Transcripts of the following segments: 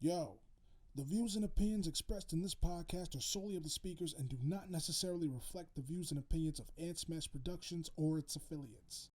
Yo, the views and opinions expressed in this podcast are solely of the speakers and do not necessarily reflect the views and opinions of Antsmashproductions or its affiliates.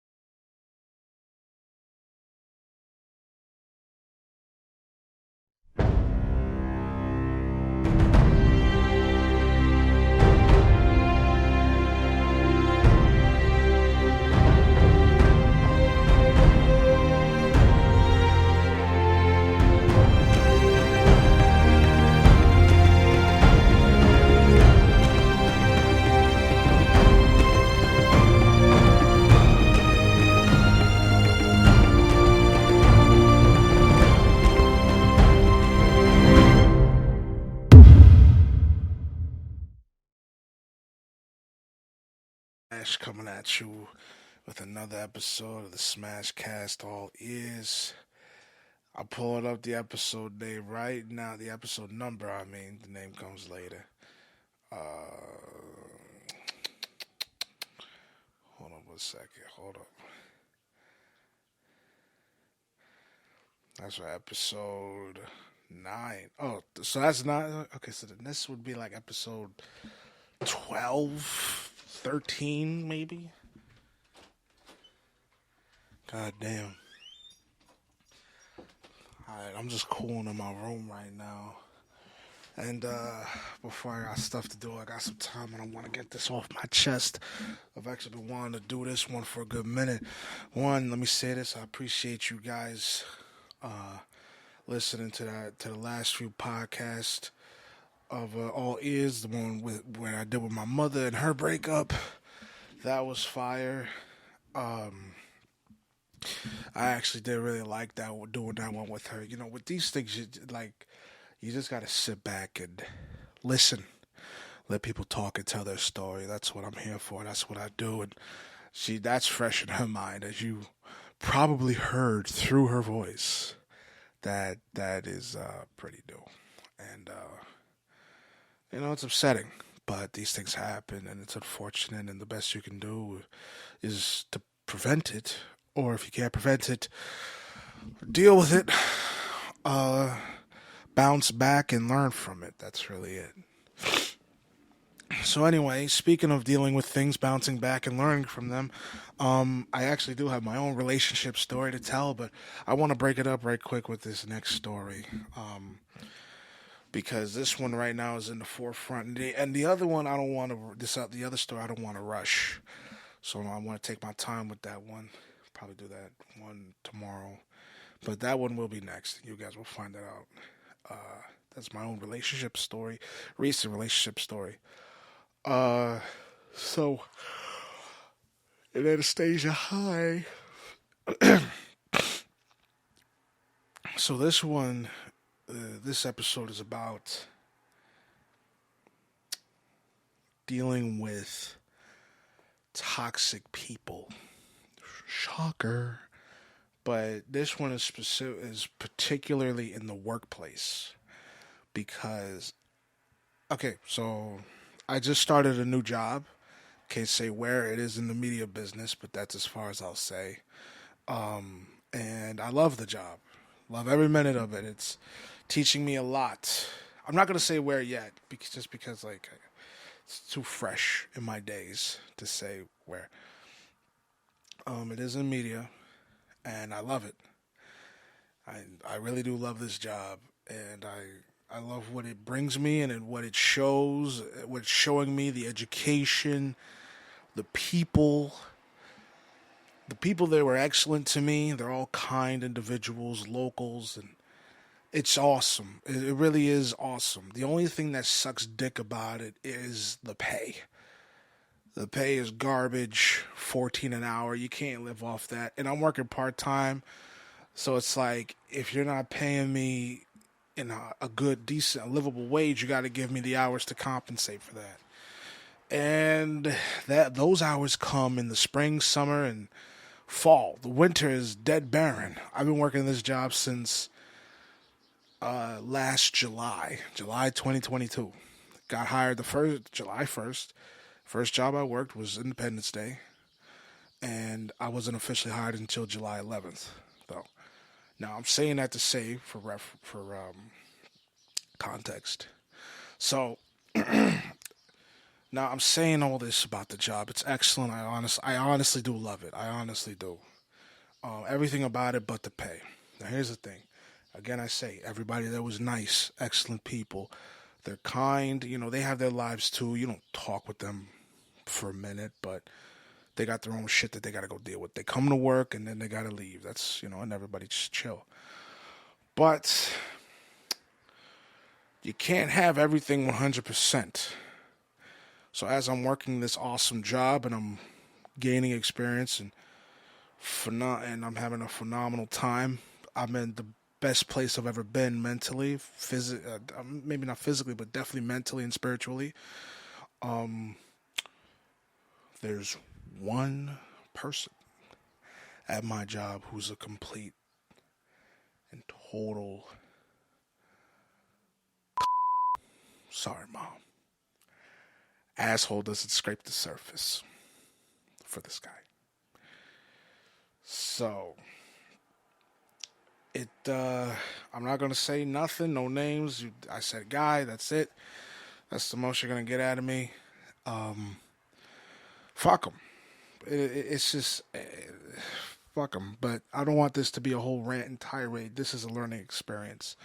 Smash coming at you with another episode of the Smashcast All Ears. I'm pulling up the episode name right now. The episode number, the name comes later. Uh, Hold on 1 second. Hold up. That's right, episode 9. Oh, so that's not. Okay, so then this would be like episode 12, 13, maybe? God damn. Alright, I'm just cooling in my room right now. And before I got stuff to do, I got some time and I want to get this off my chest. I've actually been wanting to do this one for a good minute. One, let me say this: I appreciate you guys listening to the last few podcasts of All Ears, the one where I did with my mother and her breakup. That was fire. I actually did really like that, doing that one with her. You know, with these things, you just gotta sit back and listen. Let people talk and tell their story. That's what I'm here for. That's what I do. And that's fresh in her mind, as you probably heard through her voice. That is pretty new. And it's upsetting. But these things happen, and it's unfortunate. And the best you can do is to prevent it, or if you can't prevent it, deal with it. Bounce back and learn from it. That's really it. So anyway, speaking of dealing with things, bouncing back and learning from them, I actually do have my own relationship story to tell, but I want to break it up right quick with this next story, because this one right now is in the forefront, and the other one I don't want to. The other story I don't want to rush, so I want to take my time with that one. Probably do that one tomorrow, but that one will be next. You guys will find that out. That's my own relationship story, recent relationship story. So in Anastasia High. So this episode is about dealing with toxic people. Shocker. But this one is particularly in the workplace because, okay, so I just started a new job. Can't say where it is in the media business, but that's as far as I'll say. And I love the job. Love every minute of it. It's teaching me a lot. I'm not gonna say where yet, because like it's too fresh in my days to say where. It is in media, and I love it. I really do love this job, and I love what it brings me and what it shows. What it's showing me, the education, the people. The people there were excellent to me. They're all kind individuals, locals, and it's awesome. It really is awesome. The only thing that sucks dick about it is the pay. The pay is garbage, 14 an hour. You can't live off that. And I'm working part-time, so it's like if you're not paying me in a good, decent, livable wage, you got to give me the hours to compensate for that. And those hours come in the spring, summer, and fall. The winter is dead barren. I've been working this job since last July 2022. Got hired July 1st. First job I worked was Independence Day, and I wasn't officially hired until July 11th, though. Now I'm saying that to say for context. So now I'm saying all this about the job. It's excellent. I honestly do love it. I honestly do. Everything about it but the pay. Now here's the thing. Again, I say everybody there was nice, excellent people. They're kind. They have their lives too. You don't talk with them for a minute, but they got their own shit that they got to go deal with. They come to work and then they got to leave. That's, and everybody just chill. But you can't have everything 100%. So as I'm working this awesome job and I'm gaining experience and I'm having a phenomenal time, I'm in the best place I've ever been mentally, maybe not physically, but definitely mentally and spiritually. There's one person at my job who's a complete and total. Sorry, Mom. Asshole doesn't scrape the surface for this guy. So, I'm not going to say nothing, no names. I said guy, that's it. That's the most you're going to get out of me. Fuck him. It's just, fuck him. But I don't want this to be a whole rant and tirade. This is a learning experience.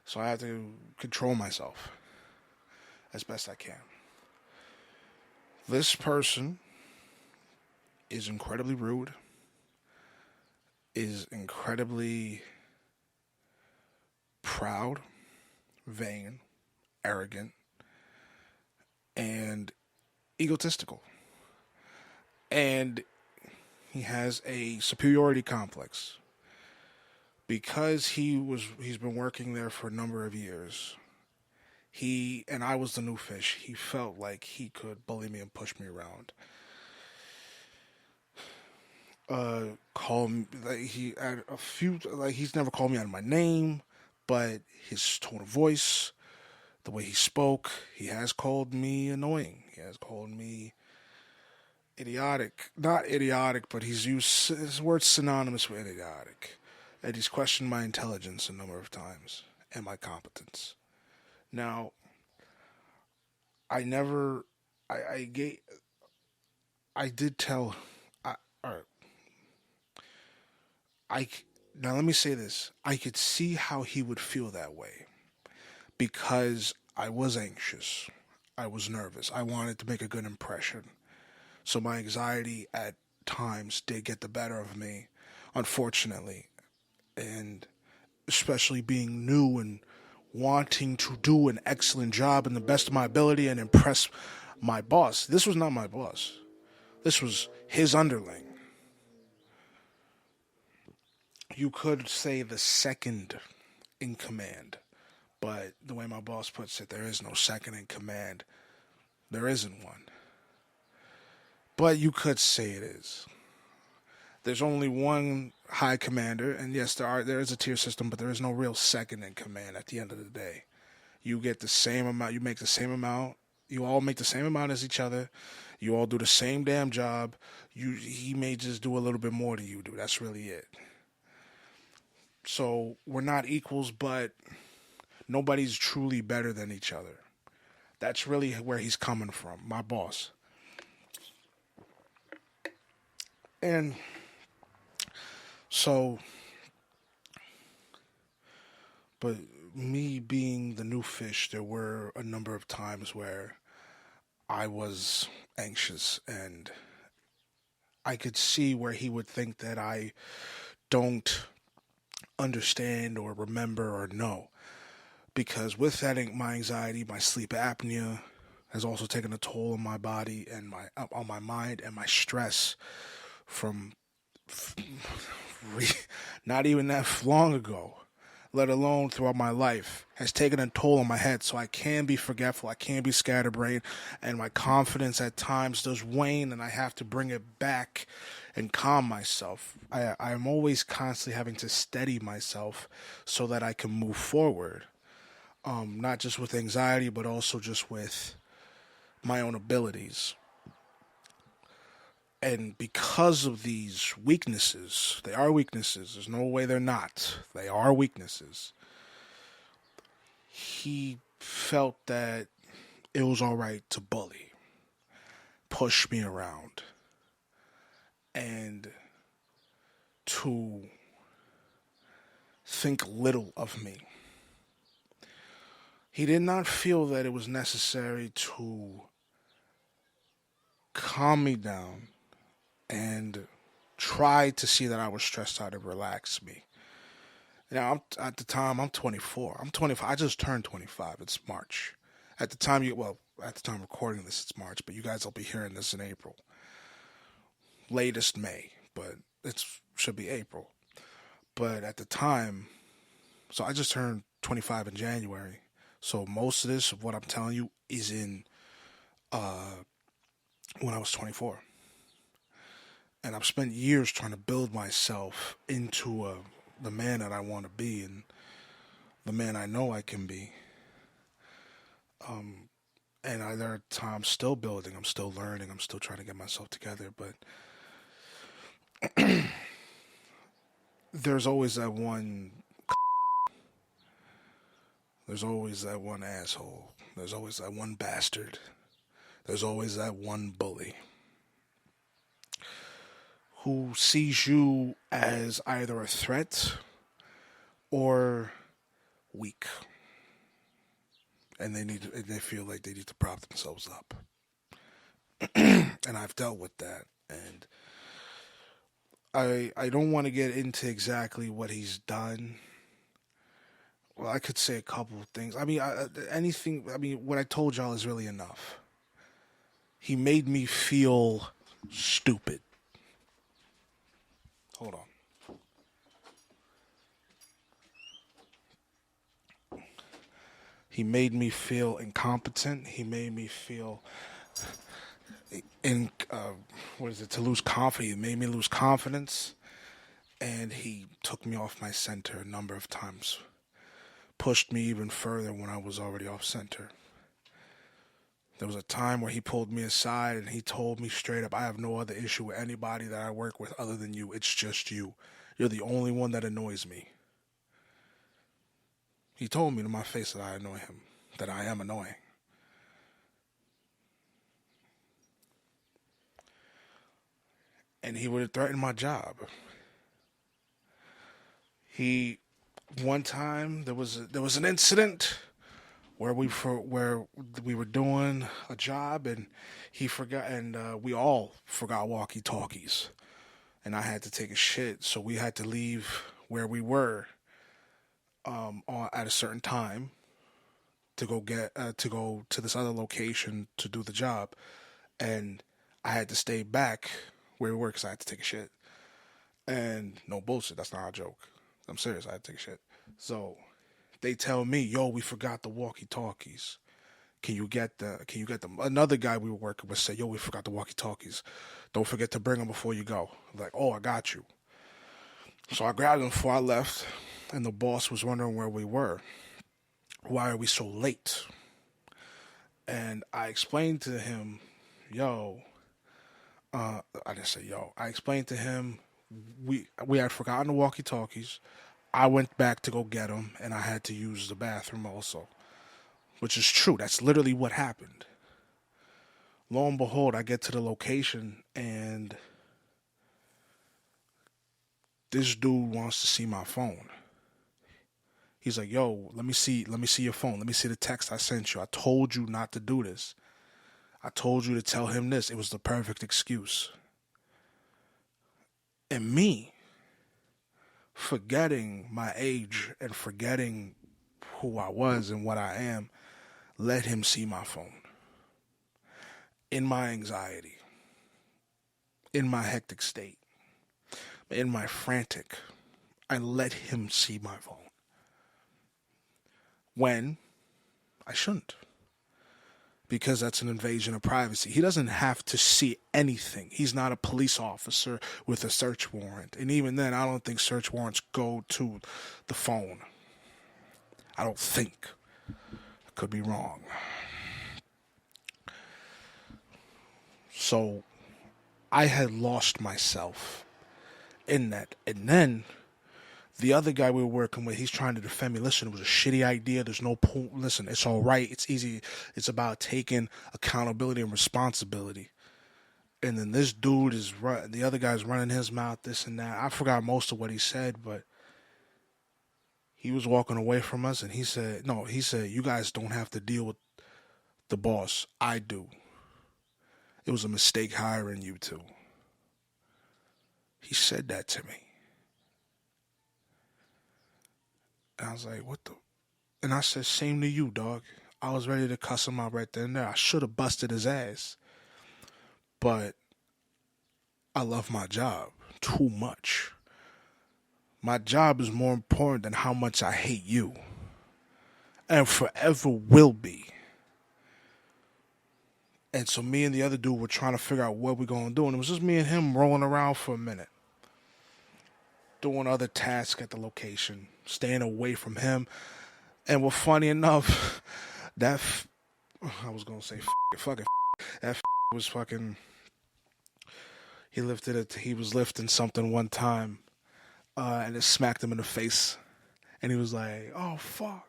So I have to control myself as best I can. This person is incredibly rude, is incredibly proud, vain, arrogant, and egotistical. And he has a superiority complex. Because he's been working there for a number of years, and I was the new fish, he felt like he could bully me and push me around. Call me, he's never called me out of my name, but his tone of voice, the way he spoke, he has called me annoying. He has called me idiotic. Not idiotic, but he's used his word's synonymous with idiotic. And he's questioned my intelligence a number of times and my competence. Now, now let me say this. I could see how he would feel that way because I was anxious. I was nervous. I wanted to make a good impression. So my anxiety at times did get the better of me, unfortunately. And especially being new and wanting to do an excellent job in the best of my ability and impress my boss. This was not my boss. This was his underling. You could say the second in command, but the way my boss puts it, there is no second in command. There isn't one. But you could say it is. There's only one high commander, and yes, there is a tier system, but there is no real second in command at the end of the day. You get the same amount, you make the same amount, you all make the same amount as each other, you all do the same damn job, he may just do a little bit more than you do, that's really it. So, we're not equals, but nobody's truly better than each other. That's really where he's coming from, my boss. And so, but me being the new fish, there were a number of times where I was anxious and I could see where he would think that I don't understand or remember or know. Because with that, my anxiety, my sleep apnea has also taken a toll on my body and on my mind, and my stress from not even that long ago, let alone throughout my life, has taken a toll on my head. So I can be forgetful, I can be scatterbrained, and my confidence at times does wane, and I have to bring it back and calm myself. I'm always constantly having to steady myself so that I can move forward. Not just with anxiety, but also just with my own abilities. And because of these weaknesses, they are weaknesses. There's no way they're not. They are weaknesses. he felt that it was all right to bully, push me around, and to think little of me. He did not feel that it was necessary to calm me down and try to see that I was stressed out and relax me. Now, at the time, I'm 24. I'm 25. I just turned 25. It's March. At the time at the time recording this, it's March, but you guys will be hearing this in April. Latest May, but it should be April. But at the time, so I just turned 25 in January. So most of this, of what I'm telling you, is in when I was 24. And I've spent years trying to build myself into the man that I want to be and the man I know I can be. There are times still building, I'm still learning, I'm still trying to get myself together, but there's always that one. There's always that one asshole. There's always that one bastard. There's always that one bully who sees you as either a threat or weak. And they feel like they need to prop themselves up. And I've dealt with that. And I don't want to get into exactly what he's done. Well, I could say a couple of things. I mean, what I told y'all is really enough. He made me feel stupid. Hold on. He made me feel incompetent. He made me feel to lose confidence. He made me lose confidence. And he took me off my center a number of times. Pushed me even further when I was already off center. There was a time where he pulled me aside and he told me straight up, I have no other issue with anybody that I work with other than you. It's just you. You're the only one that annoys me. He told me to my face that I annoy him, that I am annoying. And he would have threatened my job. One time there was an incident where we were doing a job and he forgot, and we all forgot walkie-talkies, and I had to take a shit, so we had to leave where we were at a certain time to go to this other location to do the job, and I had to stay back where we were because I had to take a shit. And no bullshit, that's not a joke. I'm serious, I had to take a shit. So they tell me, yo, we forgot the walkie-talkies. Can you get them? Another guy we were working with said, yo, we forgot the walkie-talkies. Don't forget to bring them before you go. I'm like, oh, I got you. So I grabbed them before I left, and the boss was wondering where we were. Why are we so late? And I explained to him, I didn't say yo. I explained to him we had forgotten the walkie-talkies. I went back to go get them, and I had to use the bathroom also, which is true. That's literally what happened. Lo and behold, I get to the location, and this dude wants to see my phone. He's like, yo, let me see your phone. Let me see the text I sent you. I told you not to do this. I told you to tell him this. It was the perfect excuse. And me, forgetting my age and forgetting who I was and what I am, let him see my phone. In my anxiety, in my hectic state, in my frantic, I let him see my phone. When I shouldn't. Because that's an invasion of privacy. He doesn't have to see anything. He's not a police officer with a search warrant. And even then, I don't think search warrants go to the phone. I don't think. I could be wrong. So, I had lost myself in that. And then, The other guy we were working with, he's trying to defend me. Listen, it was a shitty idea. There's no point. Listen, it's all right. It's easy. It's about taking accountability and responsibility. And then this dude the other guy's running his mouth, this and that. I forgot most of what he said, but he was walking away from us and he said, you guys don't have to deal with the boss. I do. It was a mistake hiring you two. He said that to me. And I was like, what the? And I said, same to you, dog. I was ready to cuss him out right then and there. I should have busted his ass. But I love my job too much. My job is more important than how much I hate you. And forever will be. And so me and the other dude were trying to figure out what we're going to do. And it was just me and him rolling around for a minute. Doing other tasks at the location. Staying away from him. And well, funny enough, that I was going to say fucking that was fucking, he was lifting something one time. And it smacked him in the face. And he was like, oh, fuck.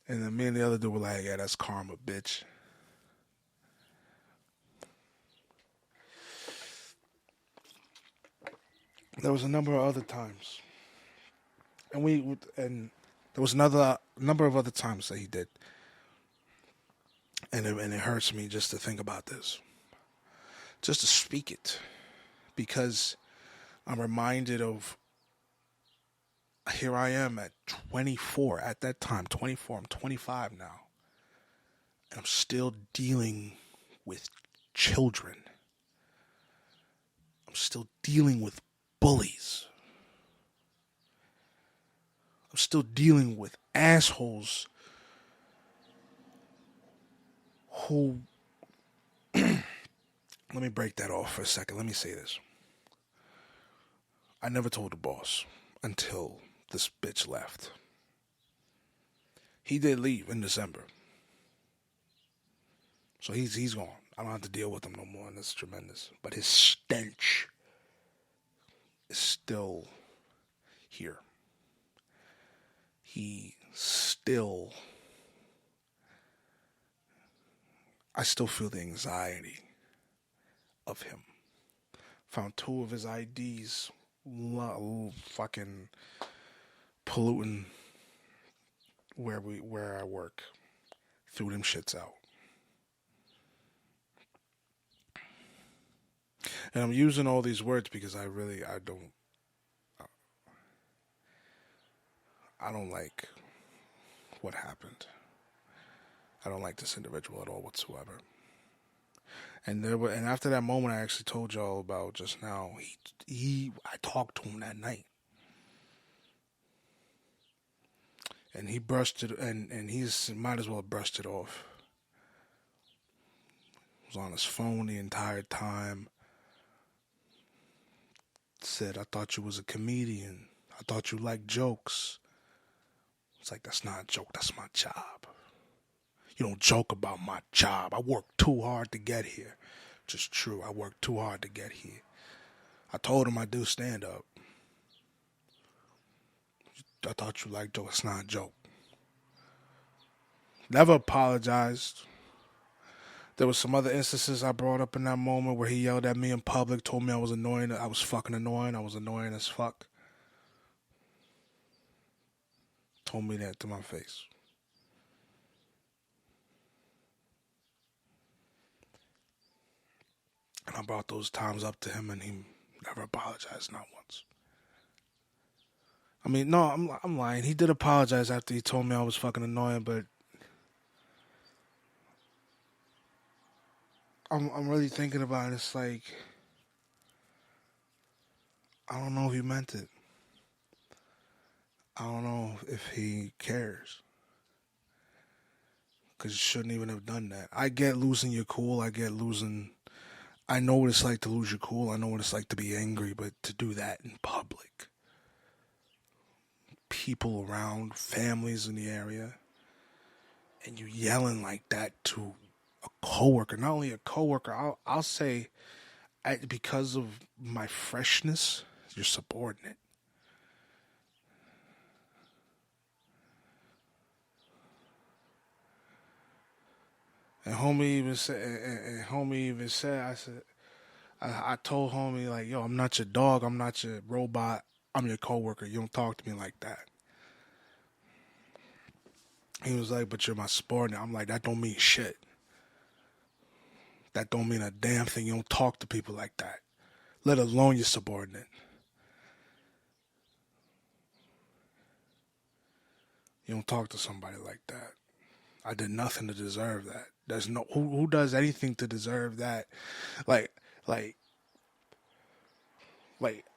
And then me and the other dude were like, yeah, that's karma, bitch. There was a number of other times. And there was another number of other times that he did. And it hurts me just to think about this. Just to speak it. Because I'm reminded of, here I am at 24, at that time, 24, I'm 25 now. And I'm still dealing with children. I'm still dealing with bullies. I'm still dealing with assholes who... Let me break that off for a second. Let me say this. I never told the boss until this bitch left. He did leave in December. So he's gone. I don't have to deal with him no more, and that's tremendous. But his stench is still here. I still feel the anxiety of him. Found 2 of his IDs fucking polluting where I work. Threw them shits out. And I'm using all these words because I don't like what happened. I don't like this individual at all whatsoever. And after that moment I actually told y'all about just now, I talked to him that night. And he brushed it, and he's might as well have brushed it off. He was on his phone the entire time. Said, I thought you was a comedian. I thought you liked jokes. It's like, that's not a joke, that's my job. You don't joke about my job. I worked too hard to get here. Just true, I worked too hard to get here. I told him I do stand up. I thought you liked jokes. It's not a joke. Never apologized. There was some other instances I brought up in that moment where he yelled at me in public, told me I was annoying. I was fucking annoying. I was annoying as fuck. Told me that to my face. And I brought those times up to him, and he never apologized, not once. I mean, no, I'm lying. He did apologize after he told me I was fucking annoying, but I'm really thinking about it. It's like, I don't know if he meant it. I don't know if he cares. Because you shouldn't even have done that. I get losing your cool. I know what it's like to lose your cool. I know what it's like to be angry, but to do that in public. People around, families in the area, and you yelling like that to a coworker. Not only a coworker, I'll say, because of my freshness, you're subordinate. And homie even said, I told homie like, yo, I'm not your dog, I'm not your robot, I'm your coworker. You don't talk to me like that. He was like, but you're my subordinate. I'm like, that don't mean shit. That don't mean a damn thing. You don't talk to people like that, let alone your subordinate. You don't talk to somebody like that. I did nothing to deserve that. There's no who does anything to deserve that. Like like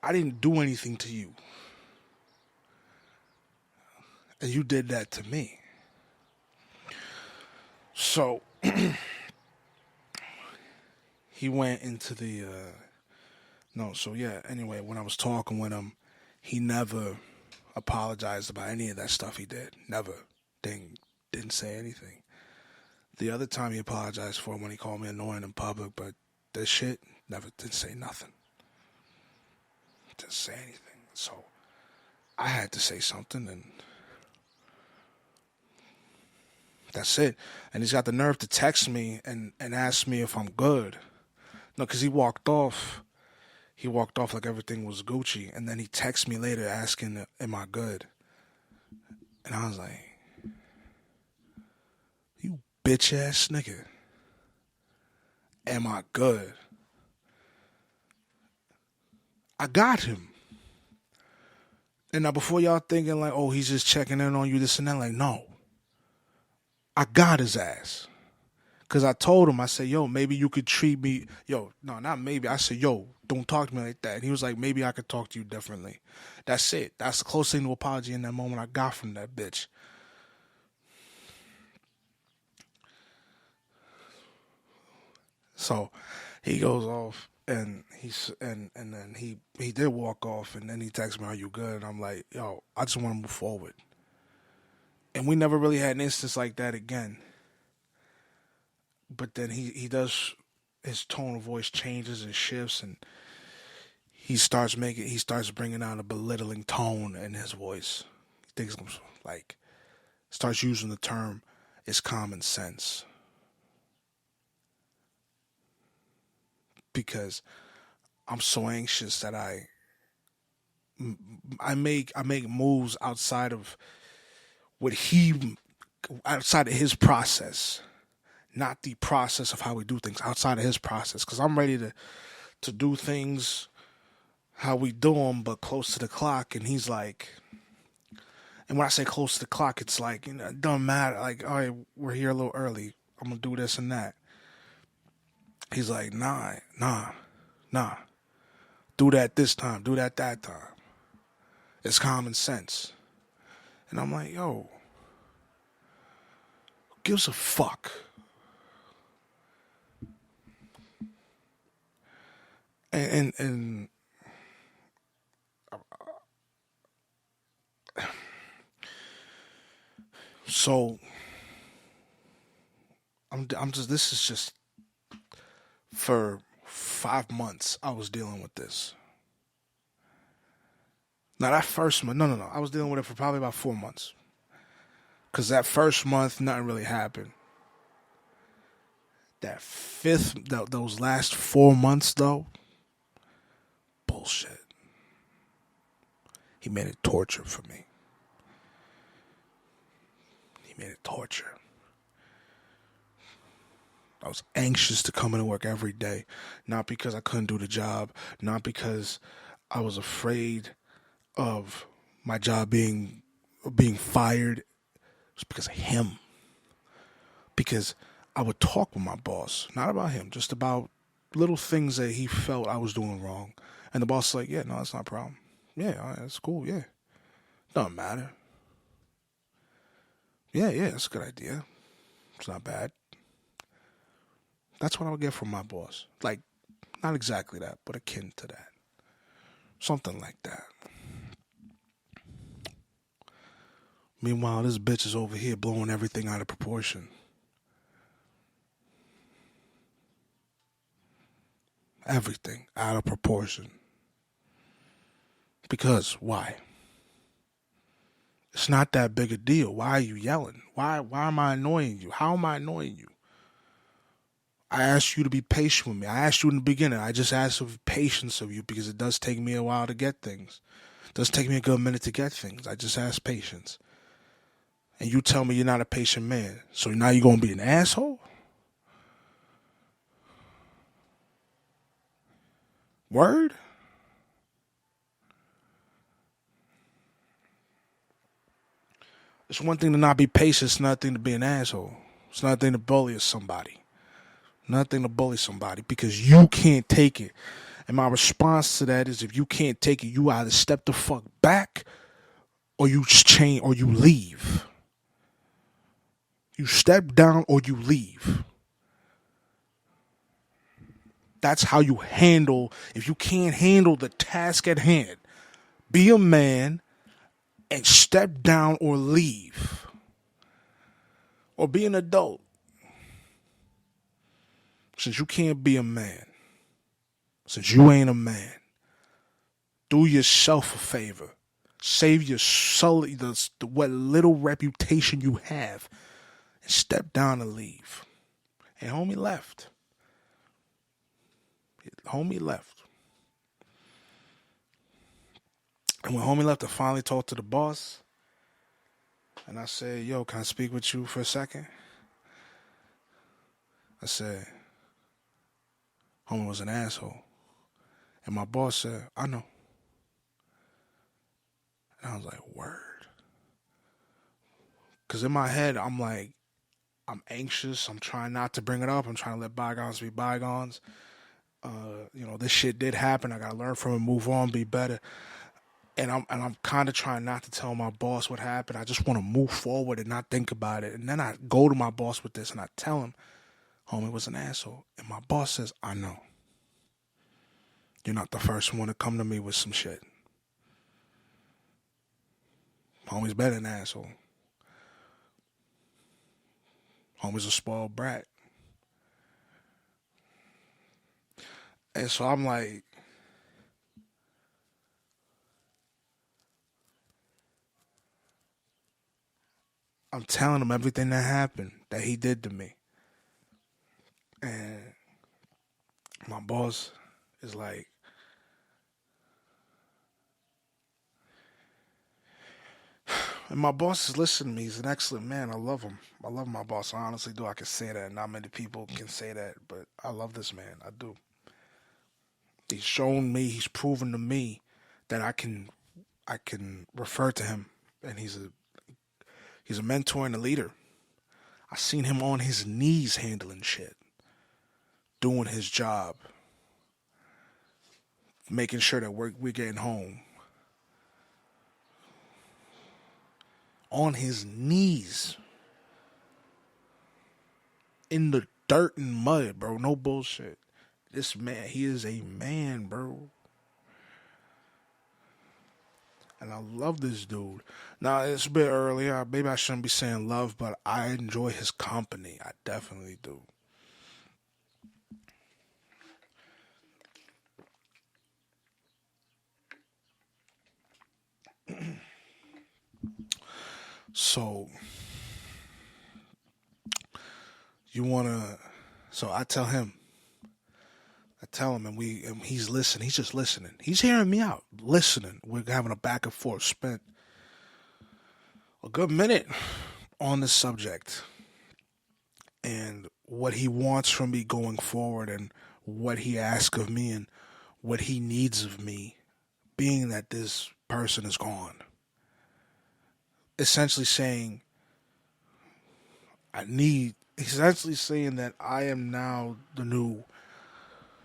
I didn't do anything to you, and you did that to me. So he went into the no. So yeah. Anyway, when I was talking with him, he never apologized about any of that stuff he did. Never. Didn't say anything. The other time he apologized for when he called me annoying in public, but this shit never didn't say nothing. Didn't say anything. So I had to say something, and that's it. And he's got the nerve to text me and ask me if I'm good. No, because he walked off. He walked off like everything was Gucci, and then he texted me later asking, "Am I good?" And I was like, "You bitch ass nigga, am I good?" I got him. And now before y'all thinking like, "Oh, he's just checking in on you, this and that," like, no, I got his ass. Because I told him, I said, yo, maybe you could treat me, yo, no, not maybe. I said, yo, don't talk to me like that. And he was like, maybe I could talk to you differently. That's it. That's the closest thing to apology in that moment I got from that bitch. So he goes off, and then he did walk off, and then he texts me, "Are you good?" And I'm like, yo, I just want to move forward. And we never really had an instance like that again. But then he does, his tone of voice changes and shifts, and he starts bringing out a belittling tone in his voice. He thinks like, starts using the term, "it's common sense." Because I'm so anxious that I make moves outside of his process, not the process of how we do things, outside of his process. Because I'm ready to do things how we do them, but close to the clock. And he's like, and when I say close to the clock, it's like, it doesn't matter. Like, all right, we're here a little early, I'm gonna do this and that. He's like, nah. Do that this time. Do that time. It's common sense. And I'm like, yo, who gives a fuck? And so I'm just, this is just, for 5 months I was dealing with this. Now that first month, no. I was dealing with it for probably about 4 months. Because that first month, nothing really happened. Those last 4 months, though, bullshit. He made it torture for me. He made it torture. I was anxious to come into work every day. Not because I couldn't do the job. Not because I was afraid of my job being fired. It was because of him. Because I would talk with my boss, not about him, just about little things that he felt I was doing wrong. And the boss was like, yeah, no, that's not a problem. Yeah, all right, that's cool, yeah. Doesn't matter. Yeah, that's a good idea. It's not bad. That's what I would get from my boss. Like, not exactly that, but akin to that. Something like that. Meanwhile, this bitch is over here blowing everything out of proportion. Everything out of proportion. Because, why? It's not that big a deal. Why are you yelling? Why am I annoying you? How am I annoying you? I asked you to be patient with me. I asked you in the beginning. I just asked for patience of you because it does take me a while to get things. It does take me a good minute to get things. I just ask patience. And you tell me you're not a patient man. So now you're going to be an asshole? Word? It's one thing to not be patient. It's another thing to be an asshole. It's another thing to bully somebody. Nothing to bully somebody because you can't take it. And my response to that is if you can't take it, you either step the fuck back or you change or you leave. You step down or you leave. That's how you handle, if you can't handle the task at hand, be a man and step down or leave. Or be an adult. Since you can't be a man, since you ain't a man, do yourself a favor. Save your soul, what little reputation you have, and step down and leave. And homie left. Homie left. And when homie left, I finally talked to the boss. And I said, yo, can I speak with you for a second? I said, homie was an asshole. And my boss said, I know. And I was like, word. Because in my head, I'm like, I'm anxious. I'm trying not to bring it up. I'm trying to let bygones be bygones. This shit did happen. I got to learn from it, move on, be better. And I'm kind of trying not to tell my boss what happened. I just want to move forward and not think about it. And then I go to my boss with this and I tell him, homie was an asshole. And my boss says, I know. You're not the first one to come to me with some shit. Homie's better than an asshole. Homie's a spoiled brat. And so I'm like, I'm telling him everything that happened, that he did to me. And my boss is like, and my boss is listening to me. He's an excellent man. I love him. I love my boss. I honestly do. I can say that. Not many people can say that, but I love this man. I do. He's shown me, he's proven to me that I can refer to him, and he's a mentor and a leader. I seen him on his knees handling shit, doing his job, making sure that we're getting home. On his knees, in the dirt and mud, bro. No bullshit. This man, he is a man, bro. And I love this dude. Now, it's a bit early. Maybe I shouldn't be saying love, but I enjoy his company. I definitely do. So, so I tell him, and he's listening. He's just listening. He's hearing me out, listening. We're having a back and forth. Spent a good minute on this subject and what he wants from me going forward and what he asks of me and what he needs of me, being that this person is gone. Essentially saying, essentially saying that I am now the new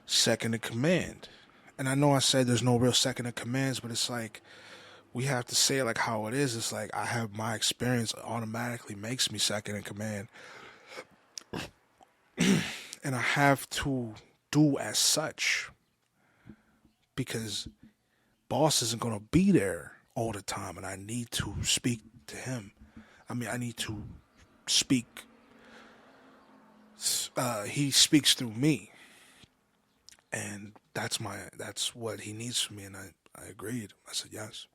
second in command. And I know I said there's no real second in commands, but it's like, we have to say it like how it is. It's like I have my experience automatically makes me second in command. And I have to do as such because boss isn't going to be there all the time and I need to speak to him. I need to speak. He speaks through me. And that's what he needs from me. And I agreed. I said, yes.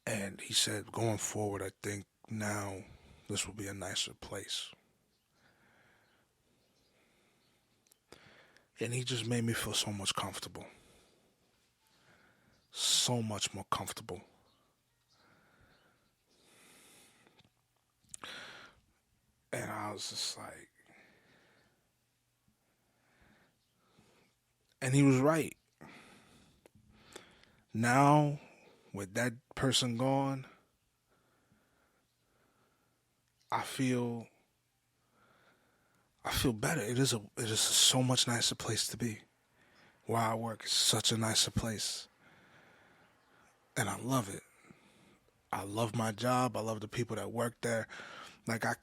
And he said, going forward, I think now this will be a nicer place. And he just made me feel so much comfortable. So much more comfortable. And I was just like, and he was right. Now, with that person gone, I feel better. It is a so much nicer place to be. Where I work is such a nicer place. And I love it. I love my job. I love the people that work there. Like I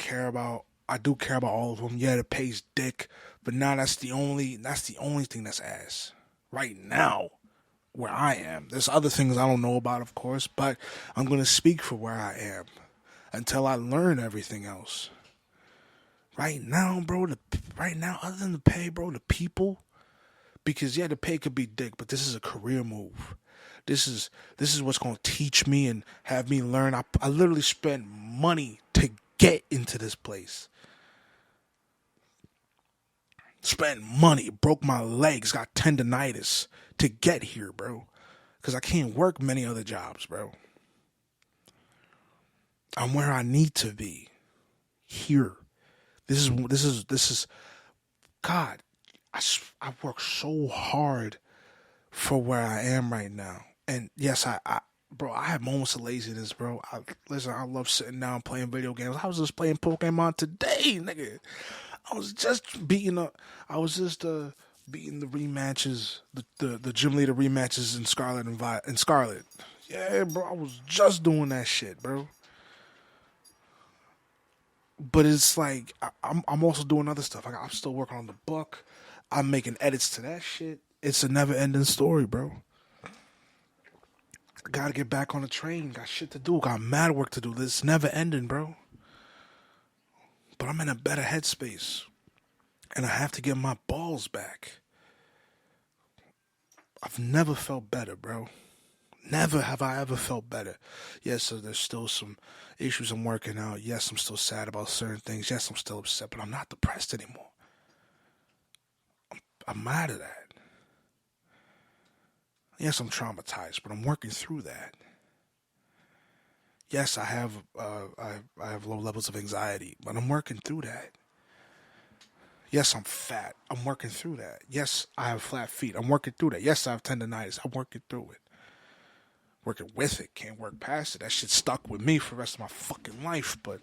do care about all of them. Yeah, it pays dick, but now that's the only thing that's ass. Right now, where I am. There's other things I don't know about, of course, but I'm gonna speak for where I am until I learn everything else. Right now, bro, right now, other than the pay, bro, the people, because yeah, the pay could be dick, but this is a career move. This is what's gonna teach me and have me learn. I literally spent money to get into this place. Spent money, broke my legs, got tendonitis to get here, bro. Because I can't work many other jobs, bro. I'm where I need to be. Here. This is God. I work so hard for where I am right now. And yes, bro, I have moments of laziness, bro. Listen, I love sitting down playing video games. I was just playing Pokemon today, nigga. I was just beating up. I was just beating the rematches, the gym leader rematches in Scarlet and Scarlet. Yeah, bro, I was just doing that shit, bro. But it's like I'm also doing other stuff. I'm still working on the book. I'm making edits to that shit. It's a never ending story, bro. Gotta get back on the train. Got shit to do. Got mad work to do. This never ending, bro. But I'm in a better headspace. And I have to get my balls back. I've never felt better, bro. Never have I ever felt better. Yes, so there's still some issues I'm working out. Yes, I'm still sad about certain things. Yes, I'm still upset, but I'm not depressed anymore. I'm out of that. Yes, I'm traumatized, but I'm working through that. Yes, I have low levels of anxiety, but I'm working through that. Yes, I'm fat. I'm working through that. Yes, I have flat feet. I'm working through that. Yes, I have tendonitis. I'm working through it. Working with it. Can't work past it. That shit stuck with me for the rest of my fucking life, but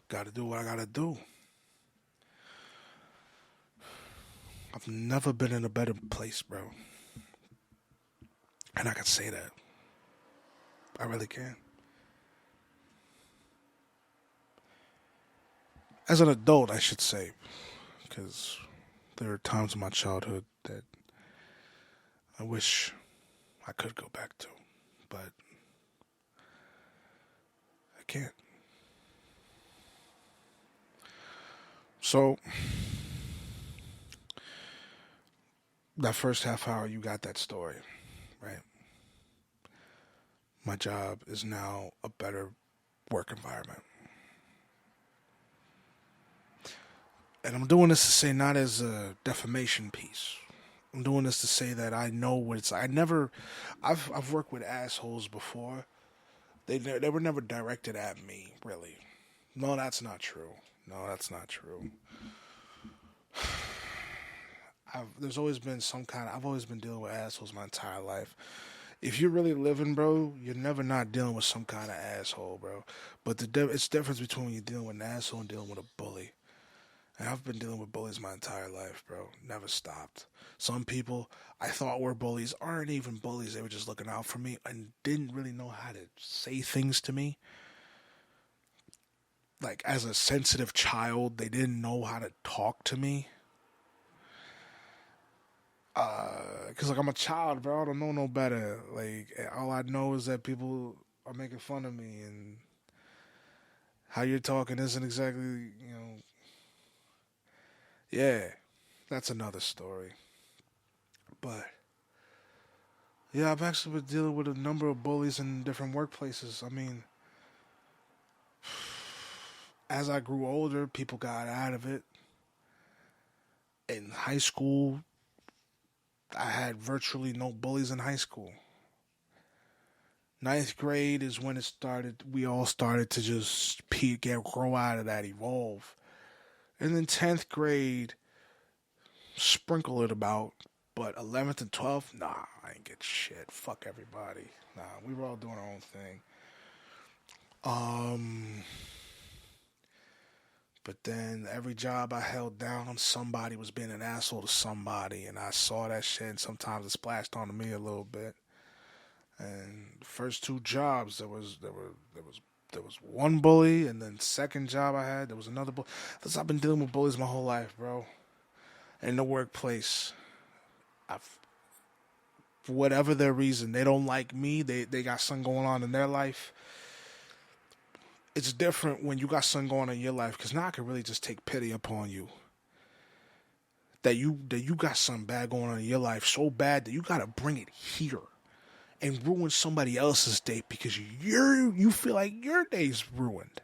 gotta do what I gotta do. I've never been in a better place, bro. And I can say that. I really can. As an adult, I should say, because there are times in my childhood that I wish I could go back to, but I can't. So, that first half hour, you got that story, right? My job is now a better work environment. And I'm doing this to say not as a defamation piece. I'm doing this to say that I know what it's. I've worked with assholes before. They were never directed at me, really. No, that's not true. No, that's not true. There's always been some kind of. I've always been dealing with assholes my entire life. If you're really living, bro, you're never not dealing with some kind of asshole, bro. But it's the difference between when you're dealing with an asshole and dealing with a bully. And I've been dealing with bullies my entire life, bro. Never stopped. Some people I thought were bullies aren't even bullies. They were just looking out for me and didn't really know how to say things to me. Like, as a sensitive child, they didn't know how to talk to me. Because, like, I'm a child, bro. I don't know no better. Like, all I know is that people are making fun of me and how you're talking isn't exactly, yeah, that's another story. But yeah, I've actually been dealing with a number of bullies in different workplaces. I mean, as I grew older, people got out of it. In high school, I had virtually no bullies in high school. Ninth grade is when it started. We all started to just grow out of that, evolve. And then 10th grade, sprinkle it about. But 11th and 12th, nah, I ain't get shit. Fuck everybody. Nah, we were all doing our own thing. But then every job I held down, somebody was being an asshole to somebody, and I saw that shit. And sometimes it splashed onto me a little bit. And the first two jobs, there was one bully, and then second job I had, there was another bully. Listen, I've been dealing with bullies my whole life, bro. In the workplace, I've for whatever their reason, they don't like me. They got something going on in their life. It's different when you got something going on in your life, because now I can really just take pity upon you. That you got something bad going on in your life, so bad that you gotta bring it here and ruin somebody else's day because you feel like your day's ruined.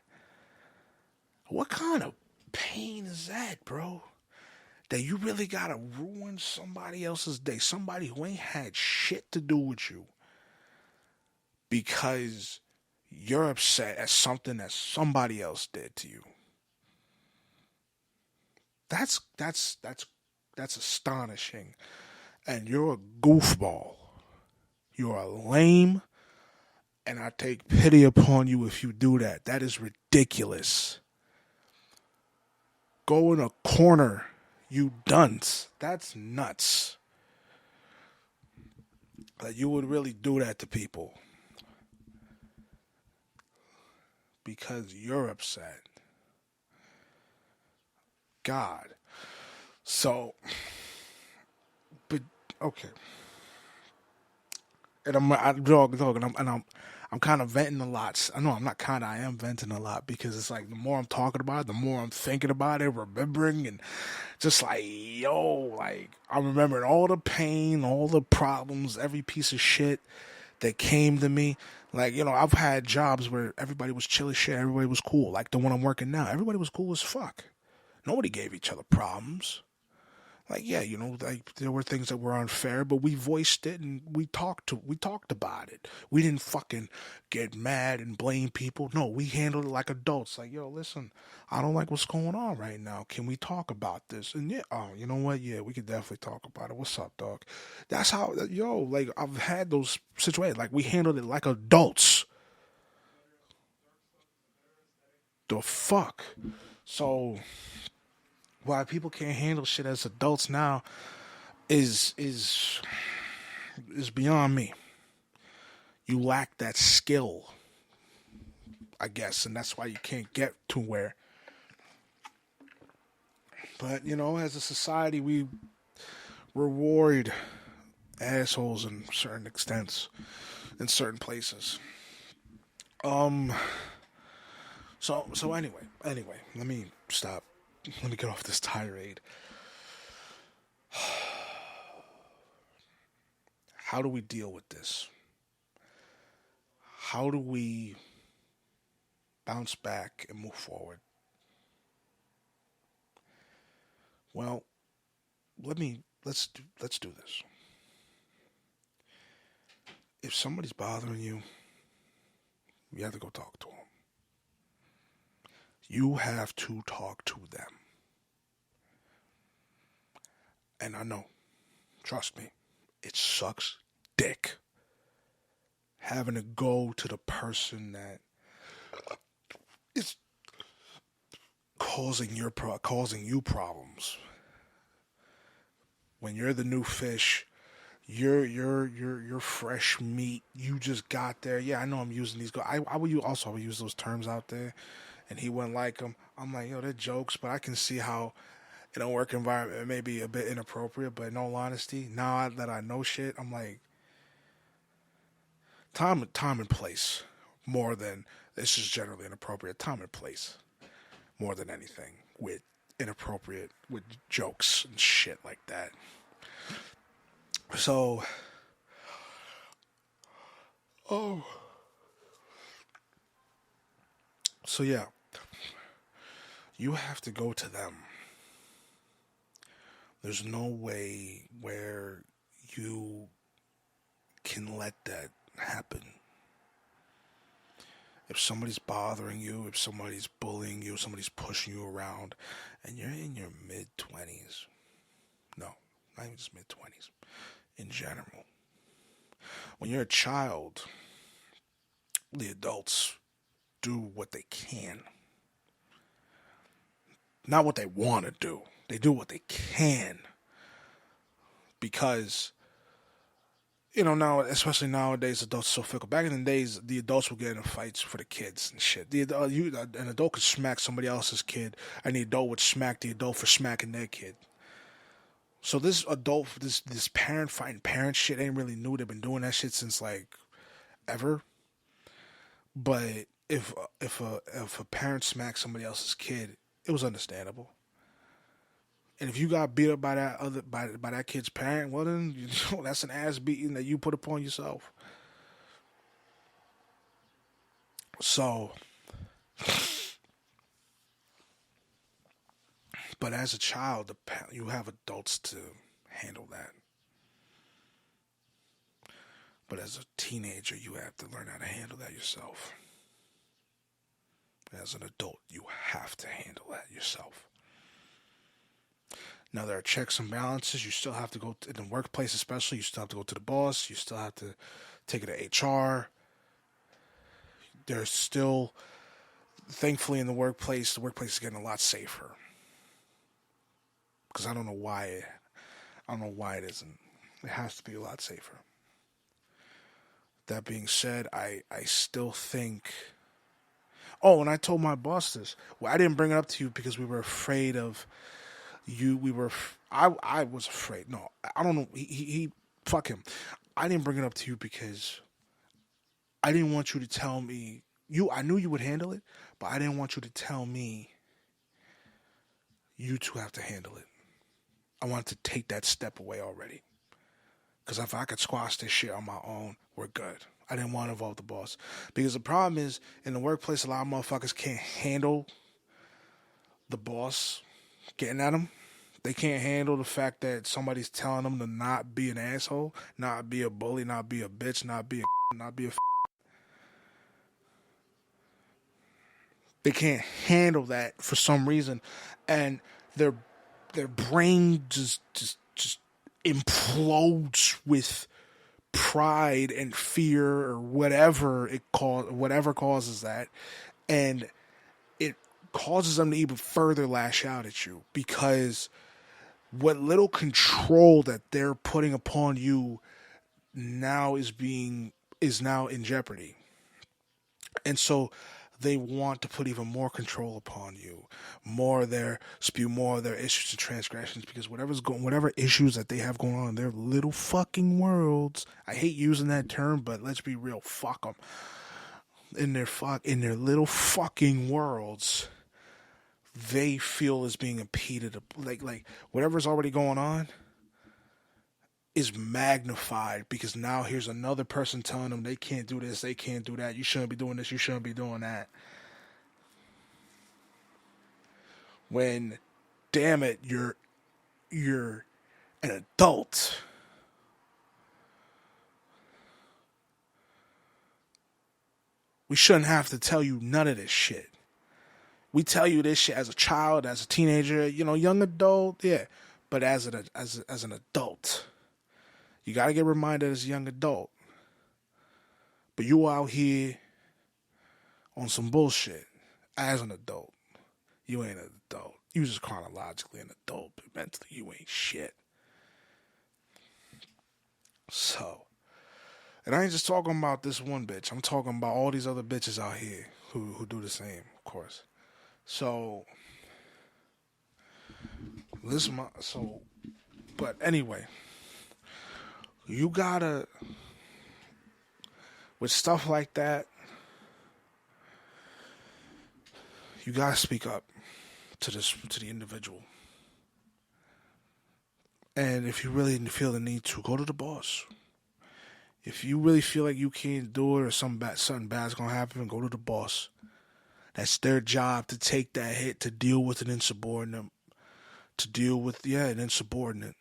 What kind of pain is that, bro? That you really gotta ruin somebody else's day, somebody who ain't had shit to do with you, because you're upset at something that somebody else did to you. That's astonishing. And you're a goofball. You're a lame, and I take pity upon you if you do that. That is ridiculous. Go in a corner, you dunce. That's nuts. That you would really do that to people because you're upset. God. So, but okay. And I'm kind of venting a lot. I know I'm not kind of. I am venting a lot because it's like the more I'm talking about it, the more I'm thinking about it, remembering, and just like like I'm remembering all the pain, all the problems, every piece of shit that came to me. Like, I've had jobs where everybody was chill as shit, everybody was cool. Like the one I'm working now, everybody was cool as fuck. Nobody gave each other problems. Like, yeah, like there were things that were unfair, but we voiced it and we talked about it. We didn't fucking get mad and blame people. No, we handled it like adults. Like, yo, listen, I don't like what's going on right now. Can we talk about this? And yeah, oh, you know what? Yeah, we could definitely talk about it. What's up, dog? That's how, like I've had those situations. Like we handled it like adults. The fuck? So why people can't handle shit as adults now is beyond me. You lack that skill, I guess, and that's why you can't get to where. But as a society, we reward assholes in certain extents, in certain places. So anyway, let me stop. Let me get off this tirade. How do we deal with this? How do we bounce back and move forward? Well, let's do this. If somebody's bothering you, you have to go talk to them. You have to talk to them. And I know, trust me, it sucks dick having to go to the person that is causing you problems. When you're the new fish, you're fresh meat. You just got there. Yeah, I know I'm using these. I would use those terms out there, and he wouldn't like them. I'm like, they're jokes, but I can see how in a work environment it may be a bit inappropriate. But in all honesty, now that I know shit, I'm like, time and place more than it's just generally inappropriate. Time and place more than anything with inappropriate with jokes and shit like that. So, so yeah, you have to go to them. There's no way where you can let that happen. If somebody's bothering you, if somebody's bullying you, somebody's pushing you around, and you're in your mid-20s, no, not even just mid-20s, in general. When you're a child, the adults do what they can. Not what they want to do. They do what they can. Because, now, especially nowadays, adults are so fickle. Back in the days, the adults would get in fights for the kids and shit. An adult could smack somebody else's kid, and the adult would smack the adult for smacking their kid. So this this parent fighting parent shit ain't really new. They've been doing that shit since like ever. But if a parent smacks somebody else's kid, it was understandable. And if you got beat up by that kid's parent, well then that's an ass beating that you put upon yourself. So, but as a child, you have adults to handle that. But as a teenager, you have to learn how to handle that yourself. As an adult, you have to handle that yourself. Now, there are checks and balances. You still have to go in the workplace, especially. You still have to go to the boss. You still have to take it to HR. There's still, thankfully, in the workplace is getting a lot safer. Because I don't know why it isn't. It has to be a lot safer. That being said, I still think. Oh, and I told my boss this. Well, I didn't bring it up to you because we were afraid of you. I was afraid. No, I don't know. He fuck him. I didn't bring it up to you because I didn't want you to tell me. I knew you would handle it, but I didn't want you to tell me you two have to handle it. I wanted to take that step away already. Because if I could squash this shit on my own, we're good. I didn't want to involve the boss. Because the problem is, in the workplace, a lot of motherfuckers can't handle the boss getting at them. They can't handle the fact that somebody's telling them to not be an asshole, not be a bully, not be a bitch, not be a They can't handle that for some reason. And their brain just implodes with pride and fear or whatever whatever causes that, and it causes them to even further lash out at you because what little control that they're putting upon you now is now in jeopardy. And so they want to put even more control upon you, spew more of their issues and transgressions, because whatever issues that they have going on in their little fucking worlds. I hate using that term, but let's be real. Fuck them. In their little fucking worlds, they feel is being impeded. Like whatever's already going on is magnified because now here's another person telling them they can't do this, they can't do that, you shouldn't be doing this, you shouldn't be doing that. When, damn it, you're an adult. We shouldn't have to tell you none of this shit. We tell you this shit as a child, as a teenager, young adult, yeah. But as an adult, you gotta get reminded as a young adult. But you out here on some bullshit as an adult. You ain't an adult. You just chronologically an adult, but mentally you ain't shit. So, and I ain't just talking about this one bitch. I'm talking about all these other bitches out here who do the same, of course. So, but anyway, you gotta, with stuff like that, you gotta speak up to the individual. And if you really feel the need to, go to the boss. If you really feel like you can't do it or something bad's gonna happen, go to the boss. That's their job to take that hit, to deal with an insubordinate, to deal with, an insubordinate.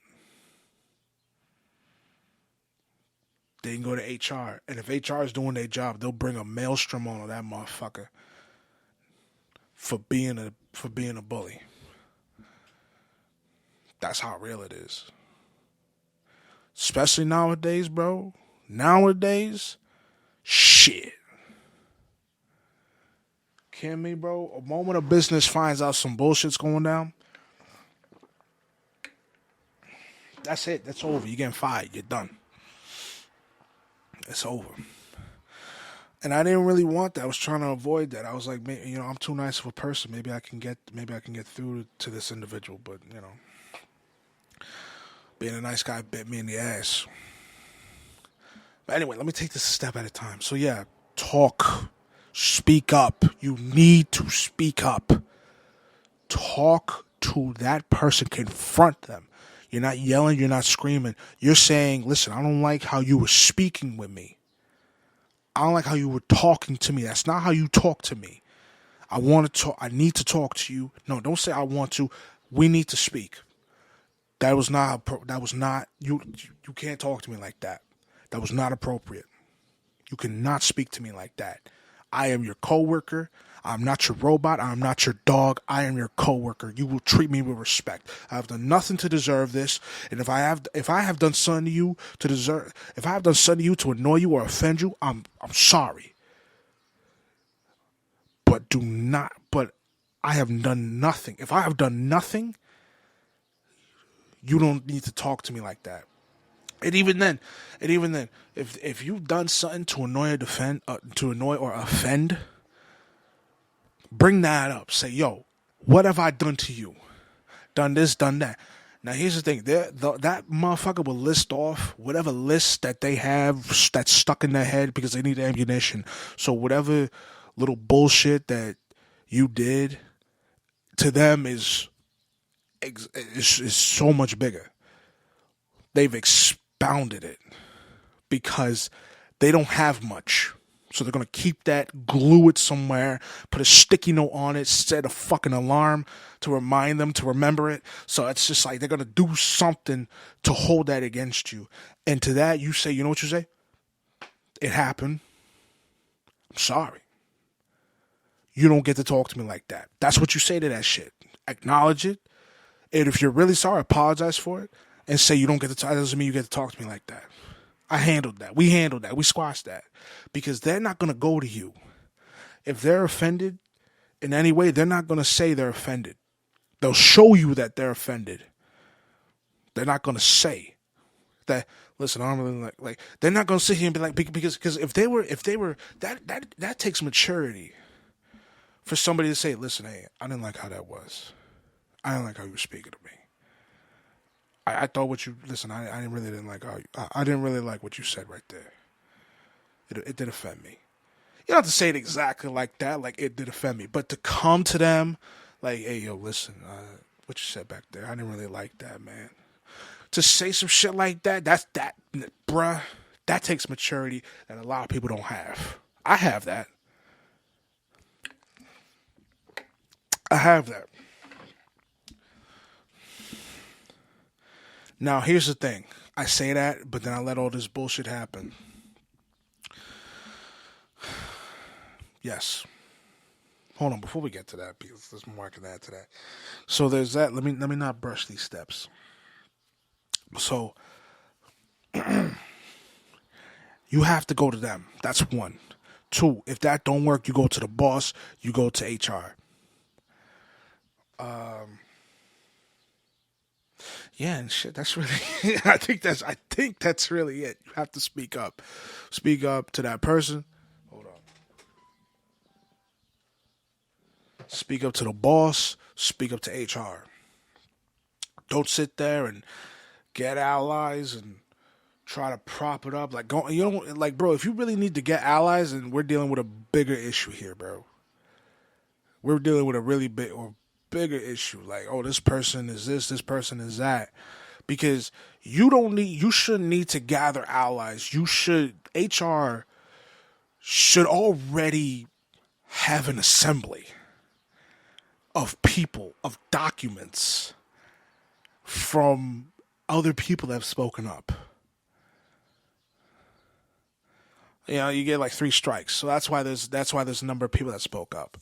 They can go to HR, and if HR is doing their job, they'll bring a maelstrom on that motherfucker for being a bully. That's how real it is. Especially nowadays, bro. Nowadays, shit. Kidding me, bro? A moment of business finds out some bullshit's going down. That's it. That's over. You're getting fired. You're done. It's over. And I didn't really want that. I was trying to avoid that. I was like, I'm too nice of a person. Maybe I can get through to this individual. But being a nice guy bit me in the ass. But anyway, let me take this a step at a time. So yeah, talk. Speak up. You need to speak up. Talk to that person. Confront them. You're not yelling. You're not screaming. You're saying, listen, I don't like how you were speaking with me. I don't like how you were talking to me. That's not how you talk to me. I want to talk. I need to talk to you. No, don't say I want to. We need to speak. That was not. You can't talk to me like that. That was not appropriate. You cannot speak to me like that. I am your coworker. I'm not your robot. I'm not your dog. I am your coworker. You will treat me with respect. I have done nothing to deserve this. And if I have done something to you to annoy you or offend you, I'm sorry. But I have done nothing. If I have done nothing, you don't need to talk to me like that. And even then, if you've done something to annoy or offend, bring that up. Say, yo, what have I done to you? Done this, done that. Now, here's the thing. That motherfucker will list off whatever list that they have that's stuck in their head because they need ammunition. So whatever little bullshit that you did to them is so much bigger. They've expounded it because they don't have much. So they're going to keep that, glue it somewhere, put a sticky note on it, set a fucking alarm to remind them to remember it. So it's just like they're going to do something to hold that against you. And to that, you say, you know what you say? It happened. I'm sorry. You don't get to talk to me like that. That's what you say to that shit. Acknowledge it. And if you're really sorry, apologize for it. And say you don't get to talk. That doesn't mean you get to talk to me like that. I handled that. We handled that. We squashed that. Because they're not going to go to you. If they're offended in any way, they're not going to say they're offended. They'll show you that they're offended. They're not going to say that, listen, I don't really like they're not going to sit here and be like, because if they were, that takes maturity for somebody to say, listen, hey, I didn't like how that was. I didn't like how you were speaking to me. I thought I didn't really like what you said right there. It did offend me. You don't have to say it exactly like that, like it did offend me. But to come to them, like, hey, yo, listen, what you said back there, I didn't really like that, man. To say some shit like that, bruh, that takes maturity that a lot of people don't have. I have that. Now, here's the thing. I say that, but then I let all this bullshit happen. Yes. Hold on, before we get to that, because there's more I can add to that. So there's that. Let me not brush these steps. So you have to go to them. That's one. Two, if that don't work, you go to the boss, you go to HR. Yeah, and shit, that's really I think that's really it. You have to speak up. Speak up to that person. Hold on. Speak up to the boss, speak up to HR. Don't sit there and get allies and try to prop it up. Like, bro, if you really need to get allies, and we're dealing with a bigger issue here, bro. We're dealing with a really bigger issue. Like, oh, this person is this person is that. Because you shouldn't need to gather allies. HR should already have an assembly of people, of documents from other people that have spoken up. You know, you get like 3 strikes. So that's why there's a number of people that spoke up.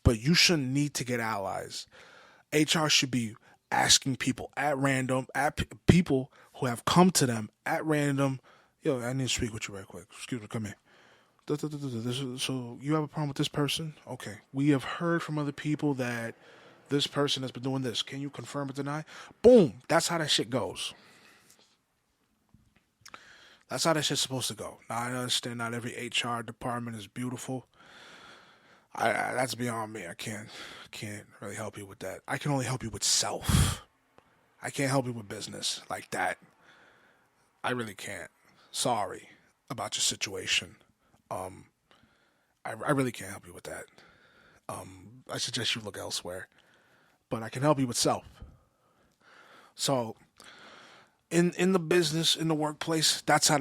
But you shouldn't need to get allies. HR should be asking people at random, people who have come to them at random. Yo, I need to speak with you right quick. Excuse me, come here. So you have a problem with this person? Okay. We have heard from other people that this person has been doing this. Can you confirm or deny? Boom. That's how that shit goes. That's how that shit's supposed to go. Now, I understand not every HR department is beautiful. That's beyond me. I can't really help you with that. I can only help you with self. I can't help you with business like that. I really can't. Sorry about your situation. I really can't help you with that. I suggest you look elsewhere. But I can help you with self. So, in the business, in the workplace, that's how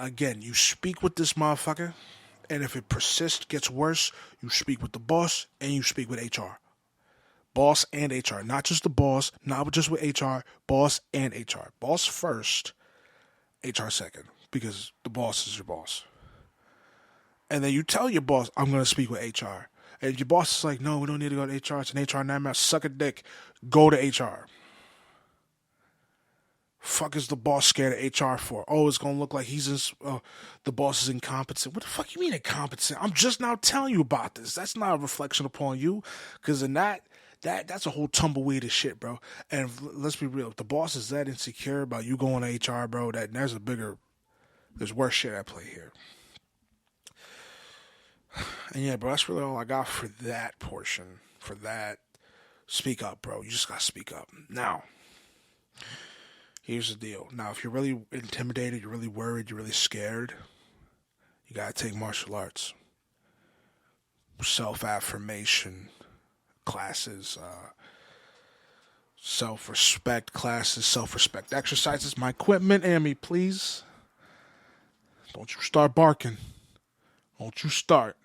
again, you speak with this motherfucker, and if it persists, gets worse, you speak with the boss and you speak with HR. Boss and HR, not just the boss, not just with HR, boss and HR. Boss first, HR second, because the boss is your boss. And then you tell your boss, I'm going to speak with HR. And your boss is like, no, we don't need to go to HR. It's an HR nightmare. Suck a dick. Go to HR. Fuck is the boss scared of HR for? Oh, it's going to look like the boss is incompetent. What the fuck you mean incompetent? I'm just now telling you about this. That's not a reflection upon you. Because in that's a whole tumbleweed of shit, bro. And let's be real. If the boss is that insecure about you going to HR, bro, there's worse shit at play here. And yeah, bro, that's really all I got for that portion. For that, speak up, bro. You just gotta speak up. Now, here's the deal. Now, if you're really intimidated, you're really worried, you're really scared, you gotta take martial arts. Self-affirmation classes, self-respect classes, self-respect exercises. My equipment, Amy, please. Don't you start barking. Don't you start.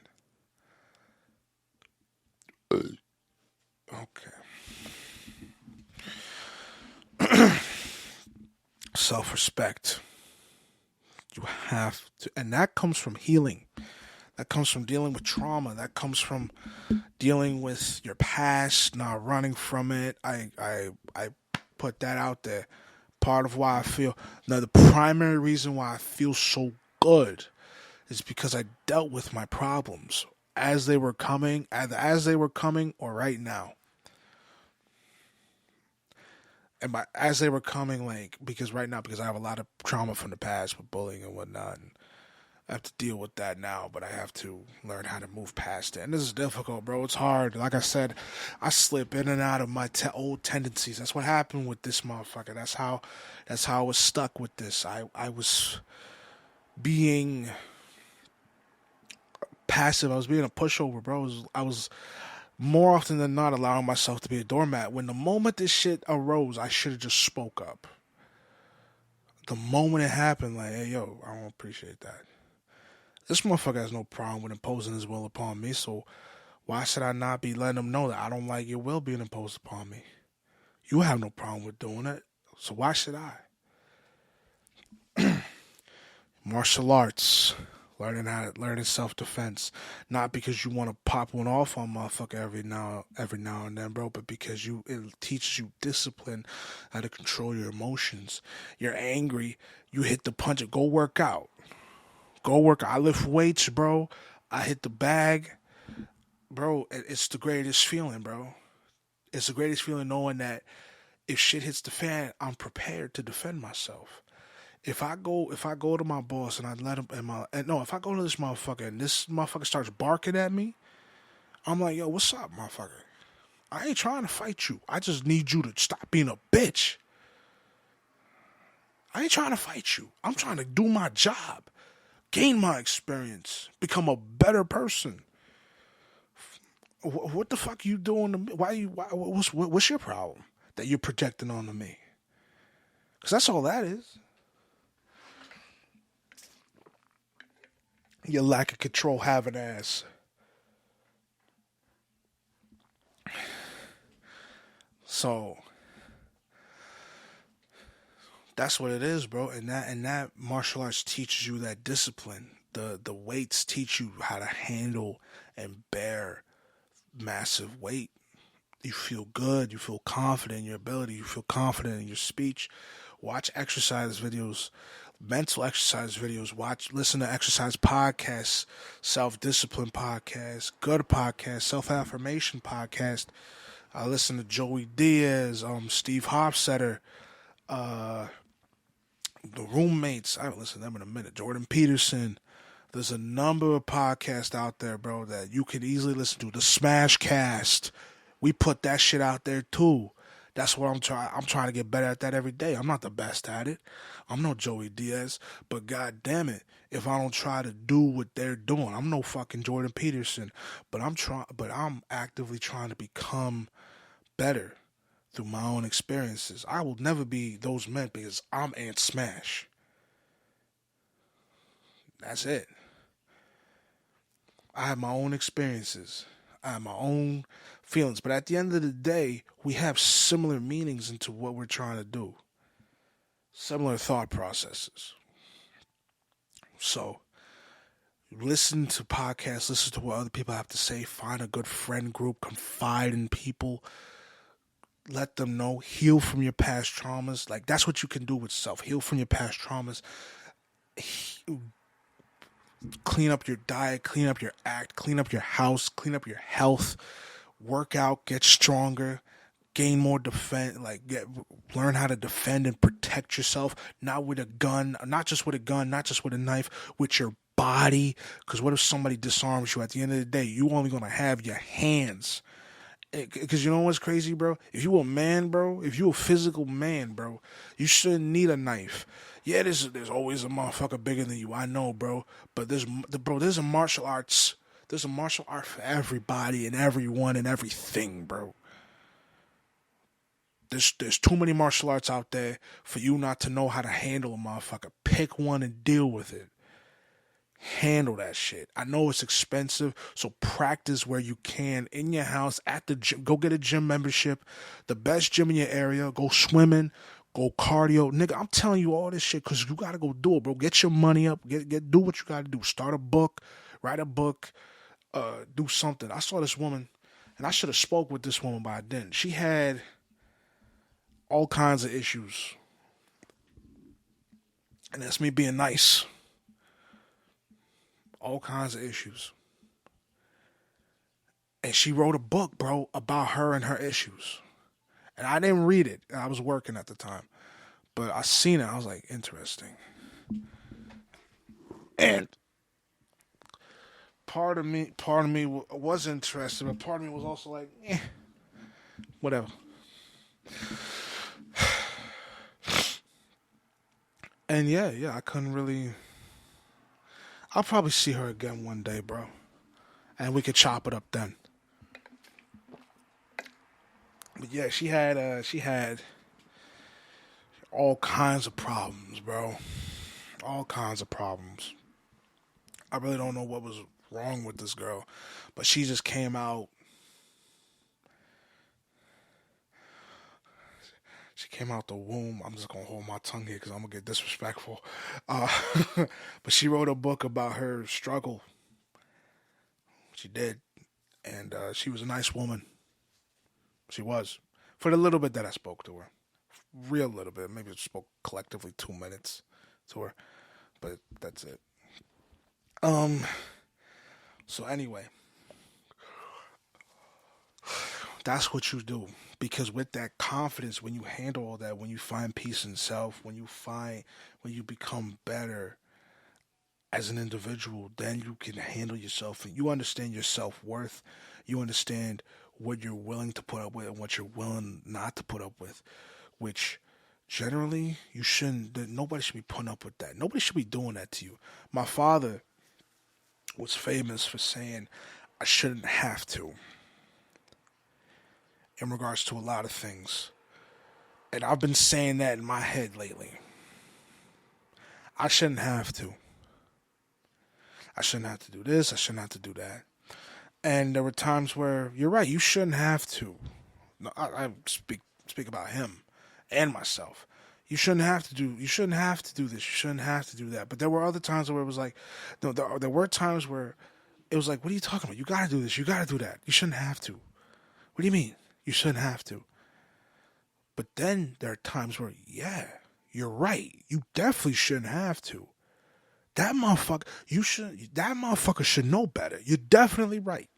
Okay. Self-respect. You have to, and that comes from healing. That comes from dealing with trauma. That comes from dealing with your past, not running from it. I put that out there. Part of why I feel now the primary reason why I feel so good is because I dealt with my problems as they were coming, or right now. And as they were coming, because right now, because I have a lot of trauma from the past with bullying and whatnot, and I have to deal with that now, but I have to learn how to move past it. And this is difficult, bro. It's hard. Like I said, I slip in and out of my old tendencies. That's what happened with this motherfucker. That's how I was stuck with this. I was being passive. I was being a pushover, bro. I was more often than not allowing myself to be a doormat. When the moment this shit arose, I should have just spoke up. The moment it happened, like, hey, yo, I don't appreciate that. This motherfucker has no problem with imposing his will upon me, so why should I not be letting him know that I don't like your will being imposed upon me? You have no problem with doing it, so why should I? Martial arts. Learning self-defense, not because you want to pop one off on motherfucker every now and then, bro, but because it teaches you discipline, how to control your emotions. You're angry, you hit the punch. Go work out. I lift weights, bro. I hit the bag, bro. It's the greatest feeling, bro. It's the greatest feeling knowing that if shit hits the fan, I'm prepared to defend myself. If I go to my boss and I let him if I go to this motherfucker and this motherfucker starts barking at me, I'm like, yo, what's up, motherfucker? I ain't trying to fight you. I just need you to stop being a bitch. I ain't trying to fight you. I'm trying to do my job, gain my experience, become a better person. What the fuck you doing to me? What's your problem that you're projecting onto me? Because that's all that is. Your lack of control having ass. So, That's what it is, bro. And that martial arts teaches you that discipline. The weights teach you how to handle and bear massive weight. You feel good, you feel confident in your ability, you feel confident in your speech. Watch exercise videos, mental exercise videos, listen to exercise podcasts, self-discipline podcasts, good podcasts, self-affirmation podcasts. I listen to Joey Diaz, Steve Hofstetter, the roommates. I haven't listened to them in a minute. Jordan Peterson. There's a number of podcasts out there, bro, that you can easily listen to. The Smashcast. We put that shit out there too. That's what I'm trying. I'm trying to get better at that every day. I'm not the best at it. I'm no Joey Diaz, but god damn it, if I don't try to do what they're doing, I'm no fucking Jordan Peterson. But I'm trying. But I'm actively trying to become better through my own experiences. I will never be those men because I'm Ant Smash. That's it. I have my own experiences. I have my own feelings. But at the end of the day, we have similar meanings into what we're trying to do. Similar thought processes. So, listen to podcasts, listen to what other people have to say, find a good friend group, confide in people, let them know, heal from your past traumas. Like, that's what you can do with self. Heal from your past traumas. Clean up your diet, clean up your act, clean up your house, clean up your health, work out, get stronger, gain more defense, learn how to defend and protect yourself, not with a gun, not just with a gun, not just with a knife, with your body. Because what if somebody disarms you? At the end of the day, you only gonna have your hands. Because you know what's crazy, bro? If you a man, bro, if you a physical man, bro, you shouldn't need a knife. Yeah, there's always a motherfucker bigger than you. I know, bro. But there's a martial arts. There's a martial art for everybody and everyone and everything, bro. There's too many martial arts out there for you not to know how to handle a motherfucker. Pick one and deal with it. Handle that shit. I know it's expensive, so practice where you can in your house, at the gym. Go get a gym membership, the best gym in your area. Go swimming, go cardio, nigga. I'm telling you all this shit because you gotta go do it, bro. Get your money up. Do what you gotta do. Start a book, write a book, do something. I saw this woman, and I should have spoke with this woman, but I didn't. She had all kinds of issues, and that's me being nice. All kinds of issues. And she wrote a book, bro, about her and her issues. And I didn't read it. I was working at the time. But I seen it. I was like, interesting. And part of me was interested, but part of me was also like, whatever. And yeah, I couldn't really. I'll probably see her again one day, bro. And we could chop it up then. But yeah, she had all kinds of problems, bro. All kinds of problems. I really don't know what was wrong with this girl, but she just came out. She came out the womb. I'm just gonna hold my tongue here because I'm gonna get disrespectful. But she wrote a book about her struggle. She did, and she was a nice woman. She was, for the little bit that I spoke to her, real little bit. Maybe I spoke collectively 2 minutes to her, but that's it. So anyway, that's what you do. Because with that confidence, when you handle all that, when you find peace in self, when you become better as an individual, then you can handle yourself and you understand your self-worth. You understand what you're willing to put up with and what you're willing not to put up with, which generally nobody should be putting up with that. Nobody should be doing that to you. My father was famous for saying, I shouldn't have to, in regards to a lot of things. And I've been saying that in my head lately. I shouldn't have to. I shouldn't have to do this. I shouldn't have to do that. And there were times where you're right. You shouldn't have to. No, I speak about him and myself. You shouldn't have to do. You shouldn't have to do this. You shouldn't have to do that. But there were other times where it was like, no, there were times where it was like, what are you talking about? You got to do this. You got to do that. You shouldn't have to. What do you mean? You shouldn't have to. But then there are times where, yeah, you're right. You definitely shouldn't have to. That motherfucker, that motherfucker should know better. You're definitely right.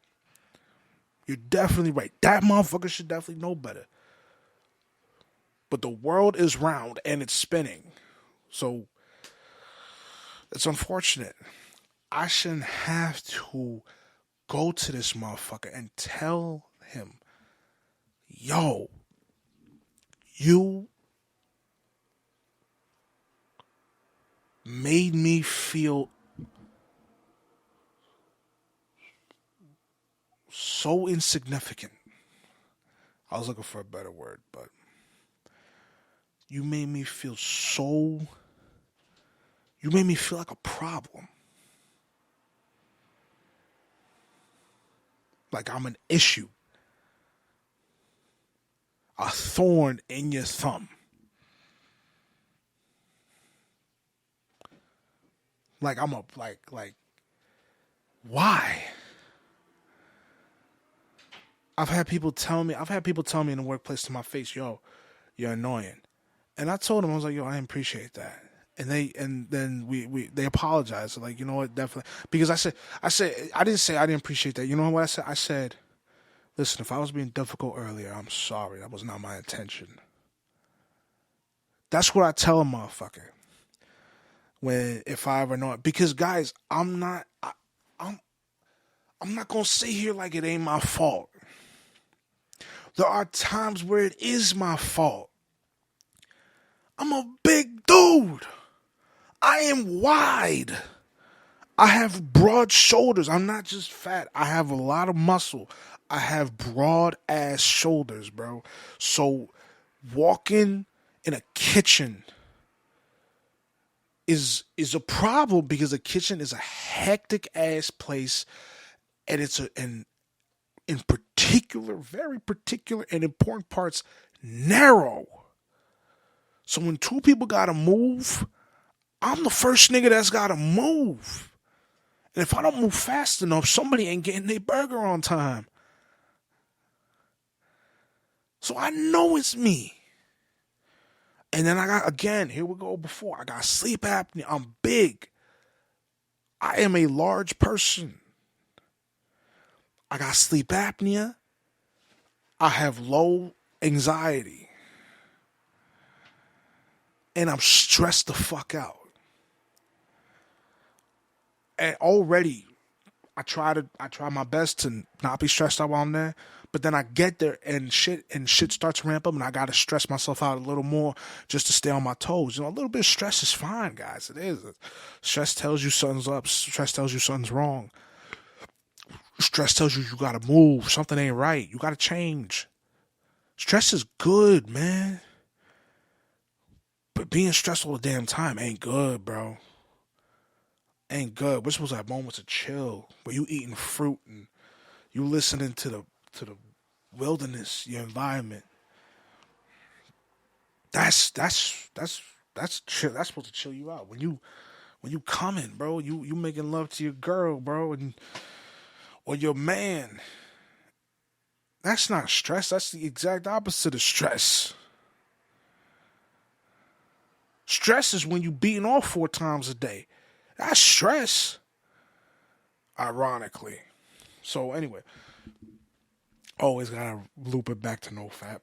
You're definitely right. That motherfucker should definitely know better. But the world is round and it's spinning. So it's unfortunate. I shouldn't have to go to this motherfucker and tell him, yo, you made me feel so insignificant. I was looking for a better word, but you made me feel like a problem. Like I'm an issue. A thorn in your thumb. Like I'm a like why? I've had people tell me in the workplace to my face, yo, you're annoying. And I told them, I was like, yo, I appreciate that. And they apologized. Like, you know what, definitely. Because I didn't say I didn't appreciate that. You know what I said? I said, listen, if I was being difficult earlier, I'm sorry. That was not my intention. That's what I tell a motherfucker. If I ever know it. Because guys, I'm not gonna sit here like it ain't my fault. There are times where it is my fault. I'm a big dude. I am wide. I have broad shoulders. I'm not just fat. I have a lot of muscle. I have broad ass shoulders, bro. So walking in a kitchen is a problem because a kitchen is a hectic ass place, and it's in particular, very particular and important parts, narrow. So when two people gotta move, I'm the first nigga that's gotta move. And if I don't move fast enough, somebody ain't getting their burger on time. So I know it's me. And then I got, again, here we go before. I got sleep apnea. I'm big. I am a large person. I got sleep apnea. I have low anxiety. And I'm stressed the fuck out. And already, I try my best to not be stressed out while I'm there. But then I get there and shit starts to ramp up, and I gotta stress myself out a little more just to stay on my toes. You know, a little bit of stress is fine, guys. It is. Stress tells you something's up. Stress tells you something's wrong. Stress tells you gotta move. Something ain't right. You gotta change. Stress is good, man. But being stressed all the damn time ain't good, bro. Ain't good. We're supposed to have moments of chill where you eating fruit and you listening to the wilderness, your environment. That's chill. That's supposed to chill you out. When you coming, bro, you making love to your girl, bro, or your man. That's not stress. That's the exact opposite of stress. Stress is when you beating off 4 times a day. That's stress. Ironically. So anyway, always gotta loop it back to NoFap.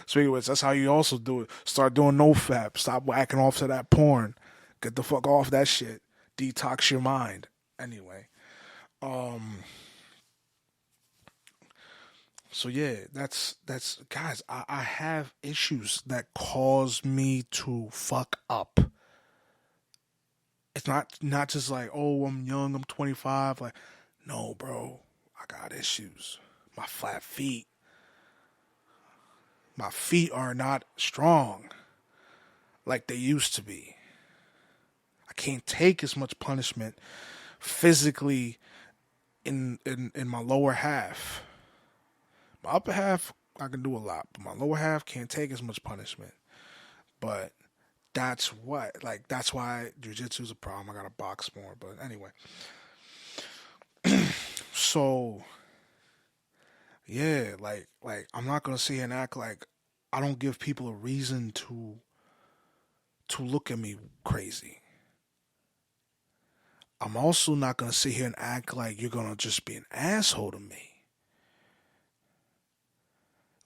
Speaking of which, that's how you also do it. Start doing NoFap. Stop whacking off to that porn. Get the fuck off that shit. Detox your mind. Anyway. So yeah, that's guys, I have issues that cause me to fuck up. It's not just like, oh, I'm young, I'm 25. Like, no, bro, I got issues. My flat feet. My feet are not strong like they used to be. I can't take as much punishment physically in my lower half. My upper half I can do a lot, but my lower half can't take as much punishment. But that's that's why jiu-jitsu is a problem. I gotta box more. But anyway, so yeah, I'm not gonna sit here and act like I don't give people a reason to look at me crazy. I'm also not gonna sit here and act like you're gonna just be an asshole to me.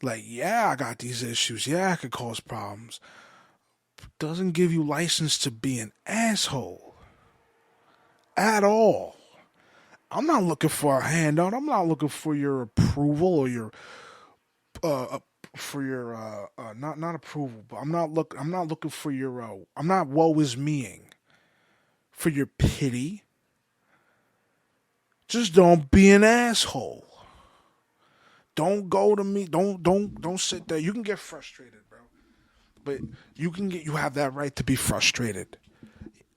Like, yeah, I got these issues. Yeah, I could cause problems. Doesn't give you license to be an asshole at all. I'm not looking for a handout. I'm not looking for your approval or your for your not approval, but I'm not looking for your I'm not woe is meing for your pity. Just don't be an asshole. Don't go to me. Don't sit there. You can get frustrated, bro. But you have that right to be frustrated.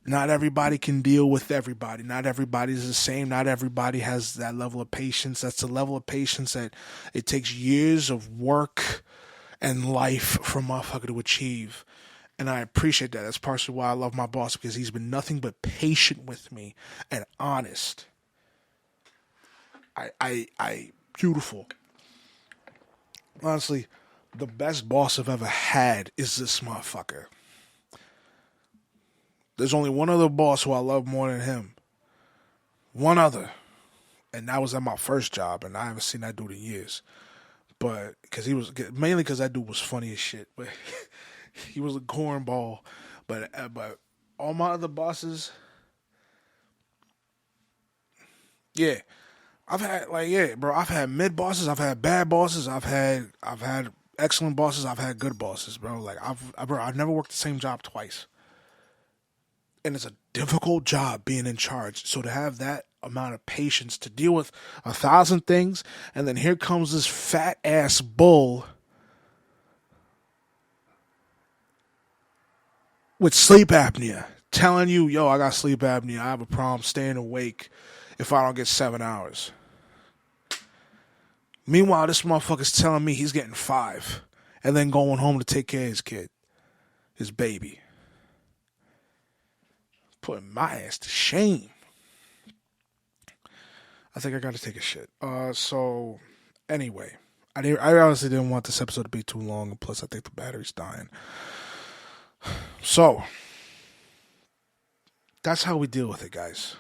Not everybody can deal with everybody. Not everybody's the same. Not everybody has that level of patience. That's the level of patience that it takes years of work and life for a motherfucker to achieve. And I appreciate that. That's partially why I love my boss, because he's been nothing but patient with me and honest. I beautiful. Honestly, the best boss I've ever had is this motherfucker. There's only one other boss who I love more than him. One other. And that was at my first job, and I haven't seen that dude in years. But, mainly because that dude was funny as shit. But he was a cornball. But all my other bosses, yeah. I've had mid bosses, I've had bad bosses, I've had excellent bosses, I've had good bosses, bro. Like I've never worked the same job twice. And it's a difficult job being in charge. So to have that amount of patience to deal with 1,000 things, and then here comes this fat ass bull with sleep apnea, telling you, yo, I got sleep apnea, I have a problem staying awake if I don't get 7 hours. Meanwhile, this motherfucker's telling me he's getting 5 and then going home to take care of his kid, his baby. Putting my ass to shame. I think I gotta take a shit. So anyway, I honestly didn't want this episode to be too long, and plus I think the battery's dying. So that's how we deal with it, guys.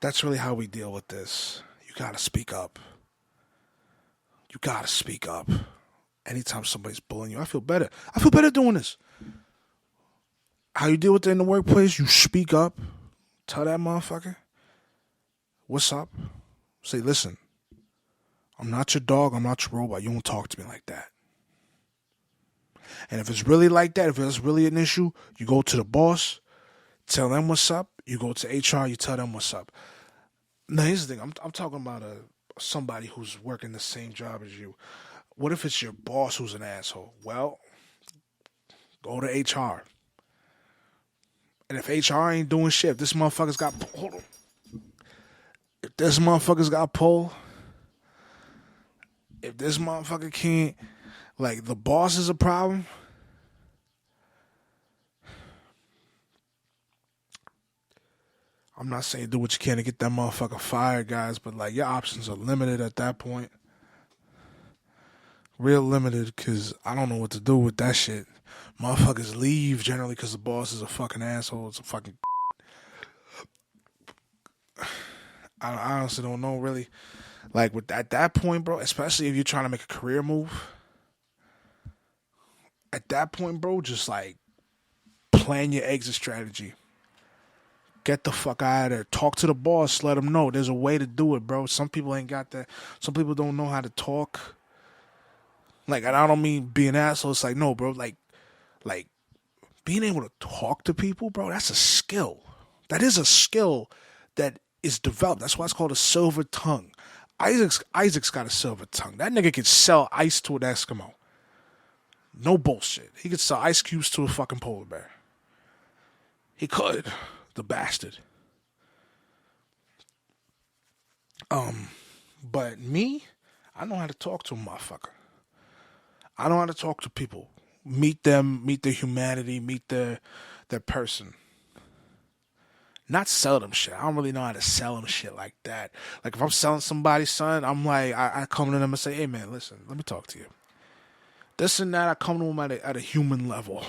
That's really how we deal with this. You gotta speak up. You gotta speak up. Anytime somebody's bullying you, I feel better. I feel better doing this. How you deal with it in the workplace, you speak up. Tell that motherfucker, what's up? Say, listen, I'm not your dog, I'm not your robot. You don't talk to me like that. And if it's really like that, if it's really an issue, you go to the boss, tell them what's up. You go to HR, you tell them what's up. Now, here's the thing. I'm talking about somebody who's working the same job as you. What if it's your boss who's an asshole? Well, go to HR. And if HR ain't doing shit, if this motherfucker's got if this motherfucker can't, like, the boss is a problem, I'm not saying do what you can to get that motherfucker fired, guys, but like your options are limited at that point. Real limited, because I don't know what to do with that shit. Motherfuckers leave generally because the boss is a fucking asshole. It's a fucking. I honestly don't know, really. Like, at that point, bro, especially if you're trying to make a career move, at that point, bro, just like plan your exit strategy. Get the fuck out of there. Talk to the boss. Let them know there's a way to do it, bro. Some people ain't got that. Some people don't know how to talk. Like, and I don't mean being an asshole. It's like, no, bro. Like being able to talk to people, bro. That's a skill. That is a skill that is developed. That's why it's called a silver tongue. Isaac's got a silver tongue. That nigga could sell ice to an Eskimo. No bullshit. He could sell ice cubes to a fucking polar bear. He could. The bastard. But me, I know how to talk to a motherfucker. I know how to talk to people. Meet them, meet their humanity, meet their person. Not sell them shit. I don't really know how to sell them shit like that. Like if I'm selling somebody, son, I'm like, I come to them and say, hey man, listen, let me talk to you. This and that, I come to them at a human level.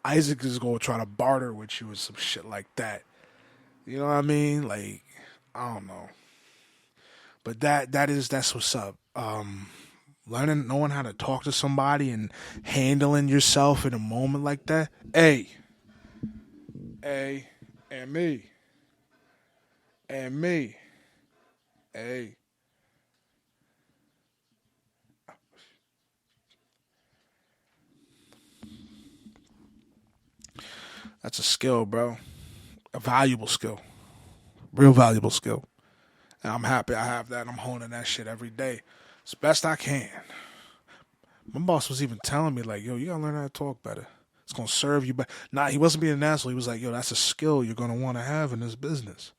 Isaac is going to try to barter with you and some shit like that. You know what I mean? Like, I don't know. But that's what's up. Knowing how to talk to somebody and handling yourself in a moment like that. Hey, and me, and me, hey. That's a skill, bro. A valuable skill. Real valuable skill. And I'm happy I have that. I'm honing that shit every day as best I can. My boss was even telling me, like, yo, you gotta learn how to talk better. It's gonna serve you better. Nah, he wasn't being an asshole. He was like, yo, that's a skill you're gonna wanna have in this business.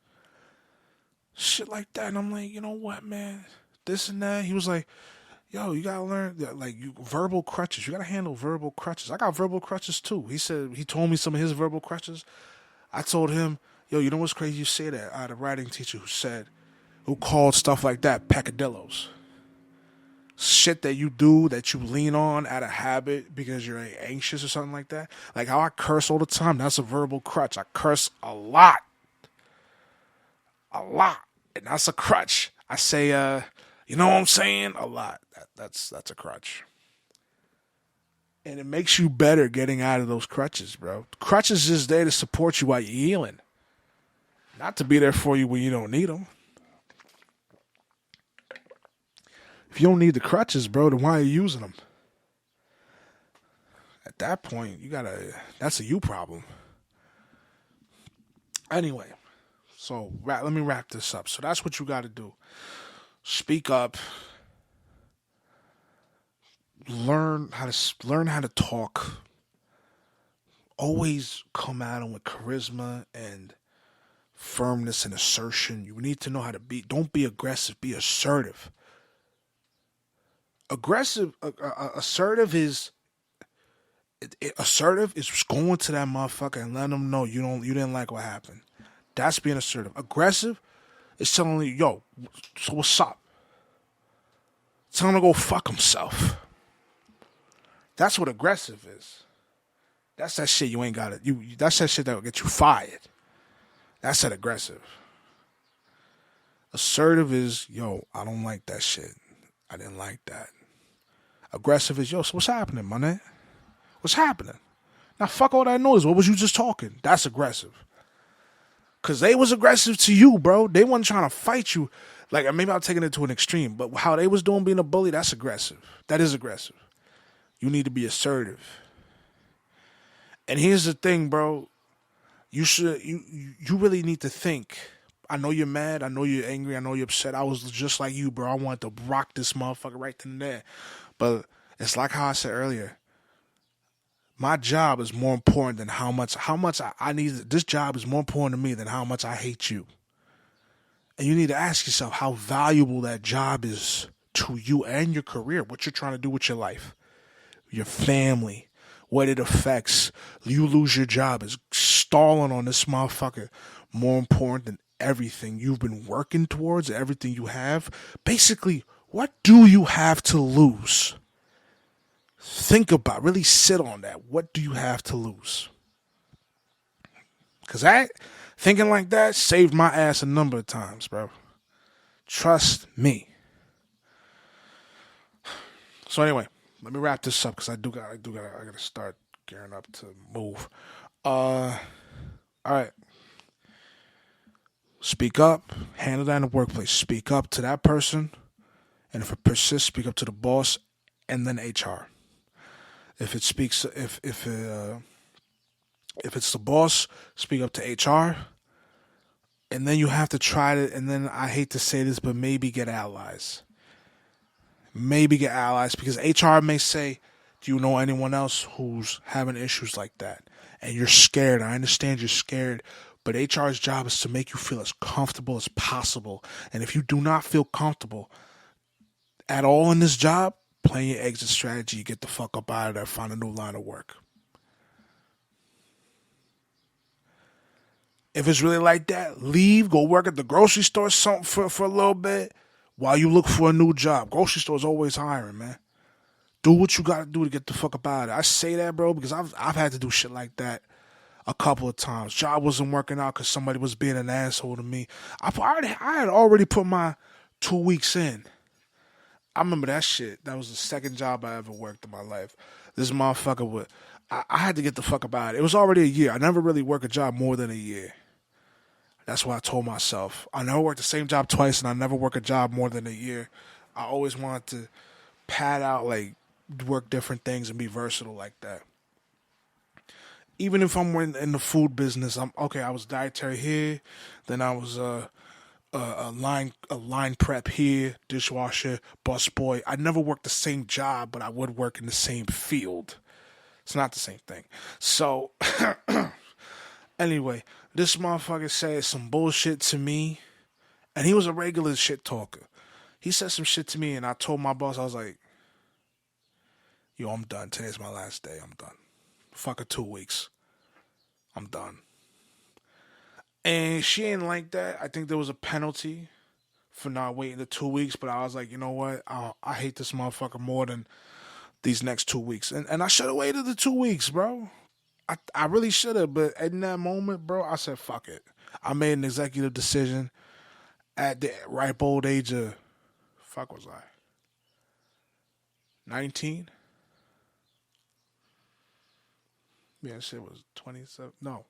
Shit like that. And I'm like, you know what, man? This and that. He was like, yo, you gotta learn that, like, verbal crutches. You gotta handle verbal crutches. I got verbal crutches too. He told me some of his verbal crutches. I told him, yo, you know what's crazy? You say that. I had a writing teacher who called stuff like that peccadillos. Shit that you do that you lean on out of habit because you're anxious or something like that. Like how I curse all the time. That's a verbal crutch. I curse a lot. A lot. And that's a crutch. I say, you know what I'm saying? A lot. That's a crutch. And it makes you better getting out of those crutches, bro. Crutches is there to support you while you're healing. Not to be there for you when you don't need them. If you don't need the crutches, bro, then why are you using them? At that point, that's a you problem. Anyway, so let me wrap this up. So that's what you got to do. Speak up. Learn how to talk. Always come at them with charisma and firmness and assertion. You need to know how to be. Don't be aggressive. Be assertive. Assertive is going to that motherfucker and letting them know you didn't like what happened. That's being assertive. Aggressive is telling you, yo, so what's up? Tell him to go fuck himself. That's what aggressive is. That's that shit you ain't got it. That's that shit that'll get you fired. That's that aggressive. Assertive is, yo, I don't like that shit. I didn't like that. Aggressive is, yo, so what's happening, my man? What's happening? Now fuck all that noise. What was you just talking? That's aggressive. Cause they was aggressive to you, bro. They wasn't trying to fight you. Like, maybe I'm taking it to an extreme, but how they was doing being a bully, that's aggressive. That is aggressive. You need to be assertive. And here's the thing, bro. You really need to think. I know you're mad. I know you're angry. I know you're upset. I was just like you, bro. I wanted to rock this motherfucker right then and there. But it's like how I said earlier. My job is more important than how much I need. This job is more important to me than how much I hate you. And you need to ask yourself how valuable that job is to you and your career. What you're trying to do with your life, your family, what it affects. You lose your job is stalling on this motherfucker more important than everything you've been working towards, everything you have. Basically, what do you have to lose? Think about, really sit on that. What do you have to lose? Because thinking like that saved my ass a number of times, bro. Trust me. So anyway, let me wrap this up because I gotta start gearing up to move. All right. Speak up. Handle that in the workplace. Speak up to that person, and if it persists, speak up to the boss, and then HR. If it's the boss, speak up to HR, and then you have to try to. And then I hate to say this, but maybe get allies. Maybe get allies because HR may say, "Do you know anyone else who's having issues like that?" And you're scared. I understand you're scared, But HR's job is to make you feel as comfortable as possible. And if you do not feel comfortable at all in this job, plan your exit strategy, get the fuck up out of there, find a new line of work. If it's really like that, leave, go work at the grocery store something for a little bit while you look for a new job. Grocery store's always hiring, man. Do what you gotta do to get the fuck up out of there. I say that, bro, because I've had to do shit like that a couple of times. Job wasn't working out because somebody was being an asshole to me. I had already put my 2 weeks in. I remember that shit. That was the second job I ever worked in my life. This motherfucker I had to get the fuck up out of it. It was already a year. I never really worked a job more than a year. That's what I told myself. I never worked the same job twice, and I never work a job more than a year. I always wanted to pad out, like, work different things and be versatile like that. Even if I'm in the food business, I was dietary here, then I was a line prep here, dishwasher, busboy. I never worked the same job, but I would work in the same field. It's not the same thing. So, anyway, this motherfucker said some bullshit to me, and he was a regular shit talker. He said some shit to me, and I told my boss, I was like, yo, I'm done. Today's my last day. I'm done. Fuck it, 2 weeks. I'm done. And she ain't like that. I think there was a penalty for not waiting the 2 weeks, but I was like, you know what? I hate this motherfucker more than these next 2 weeks. And I should have waited the 2 weeks, bro. I really should have, but in that moment, bro, I said, fuck it. I made an executive decision at the ripe old age of, fuck was I? 19? Yeah, shit was 27. No.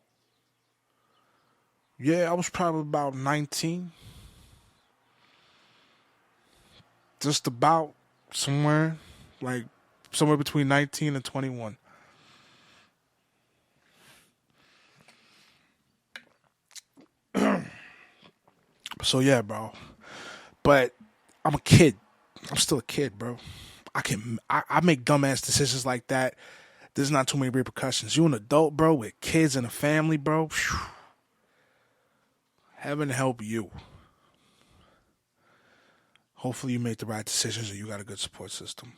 Yeah, I was probably about 19. Just about somewhere between 19 and 21. So yeah, bro. But I'm a kid. I'm still a kid, bro. I make dumbass decisions like that. There's not too many repercussions. You an adult, bro, with kids and a family, bro. Whew. Heaven help you. Hopefully you make the right decisions or you got a good support system.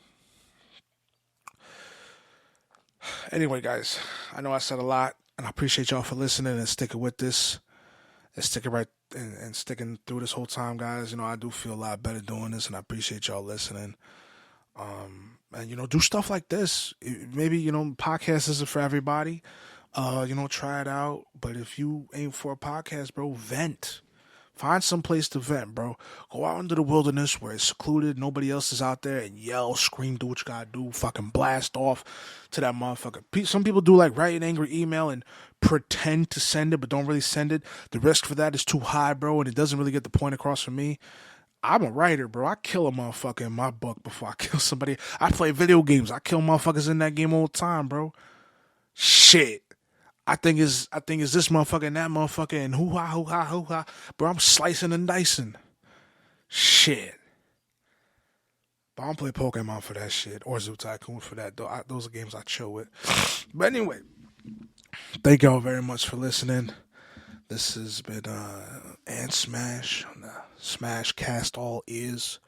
Anyway, guys, I know I said a lot, and I appreciate y'all for listening and sticking with this. And sticking through this whole time, guys. You know, I do feel a lot better doing this, and I appreciate y'all listening. And, you know, do stuff like this. Maybe, you know, podcast isn't for everybody. You know, try it out. But if you aim for a podcast, bro, vent. Find some place to vent, bro. Go out into the wilderness where it's secluded, nobody else is out there, and yell, scream, do what you gotta do, fucking blast off to that motherfucker. Some people do like write an angry email and pretend to send it, but don't really send it. The risk for that is too high, bro, and it doesn't really get the point across for me. I'm a writer, bro. I kill a motherfucker in my book before I kill somebody. I play video games. I kill motherfuckers in that game all the time, bro. Shit. I think is this motherfucker and that motherfucker and hoo-ha. Bro, I'm slicing and dicing. Shit. But I don't play Pokemon for that shit. Or Zoo Tycoon for that. Those are games I chill with. But anyway. Thank y'all very much for listening. This has been Ant Smash on the Smashcast all ears.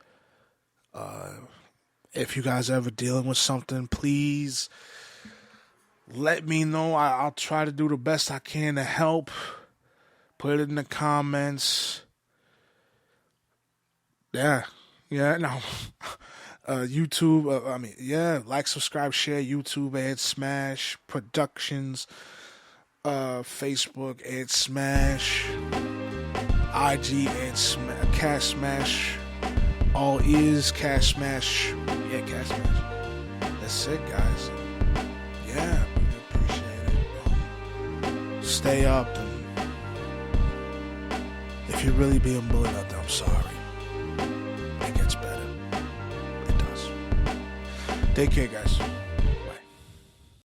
If you guys are ever dealing with something, please let me know. I'll try to do the best I can to help. Put it in the comments. Yeah, no. YouTube, like, subscribe, share. YouTube, Ant Smash Productions. Facebook, Ant Smash. IG, Ant Smash. Cash Smash. All ears, Cash Smash. Yeah, Cash Smash. That's it, guys. Yeah, really appreciate it. Stay up, and if you're really being bullied out there, I'm sorry. It gets better. It does. Take care, guys.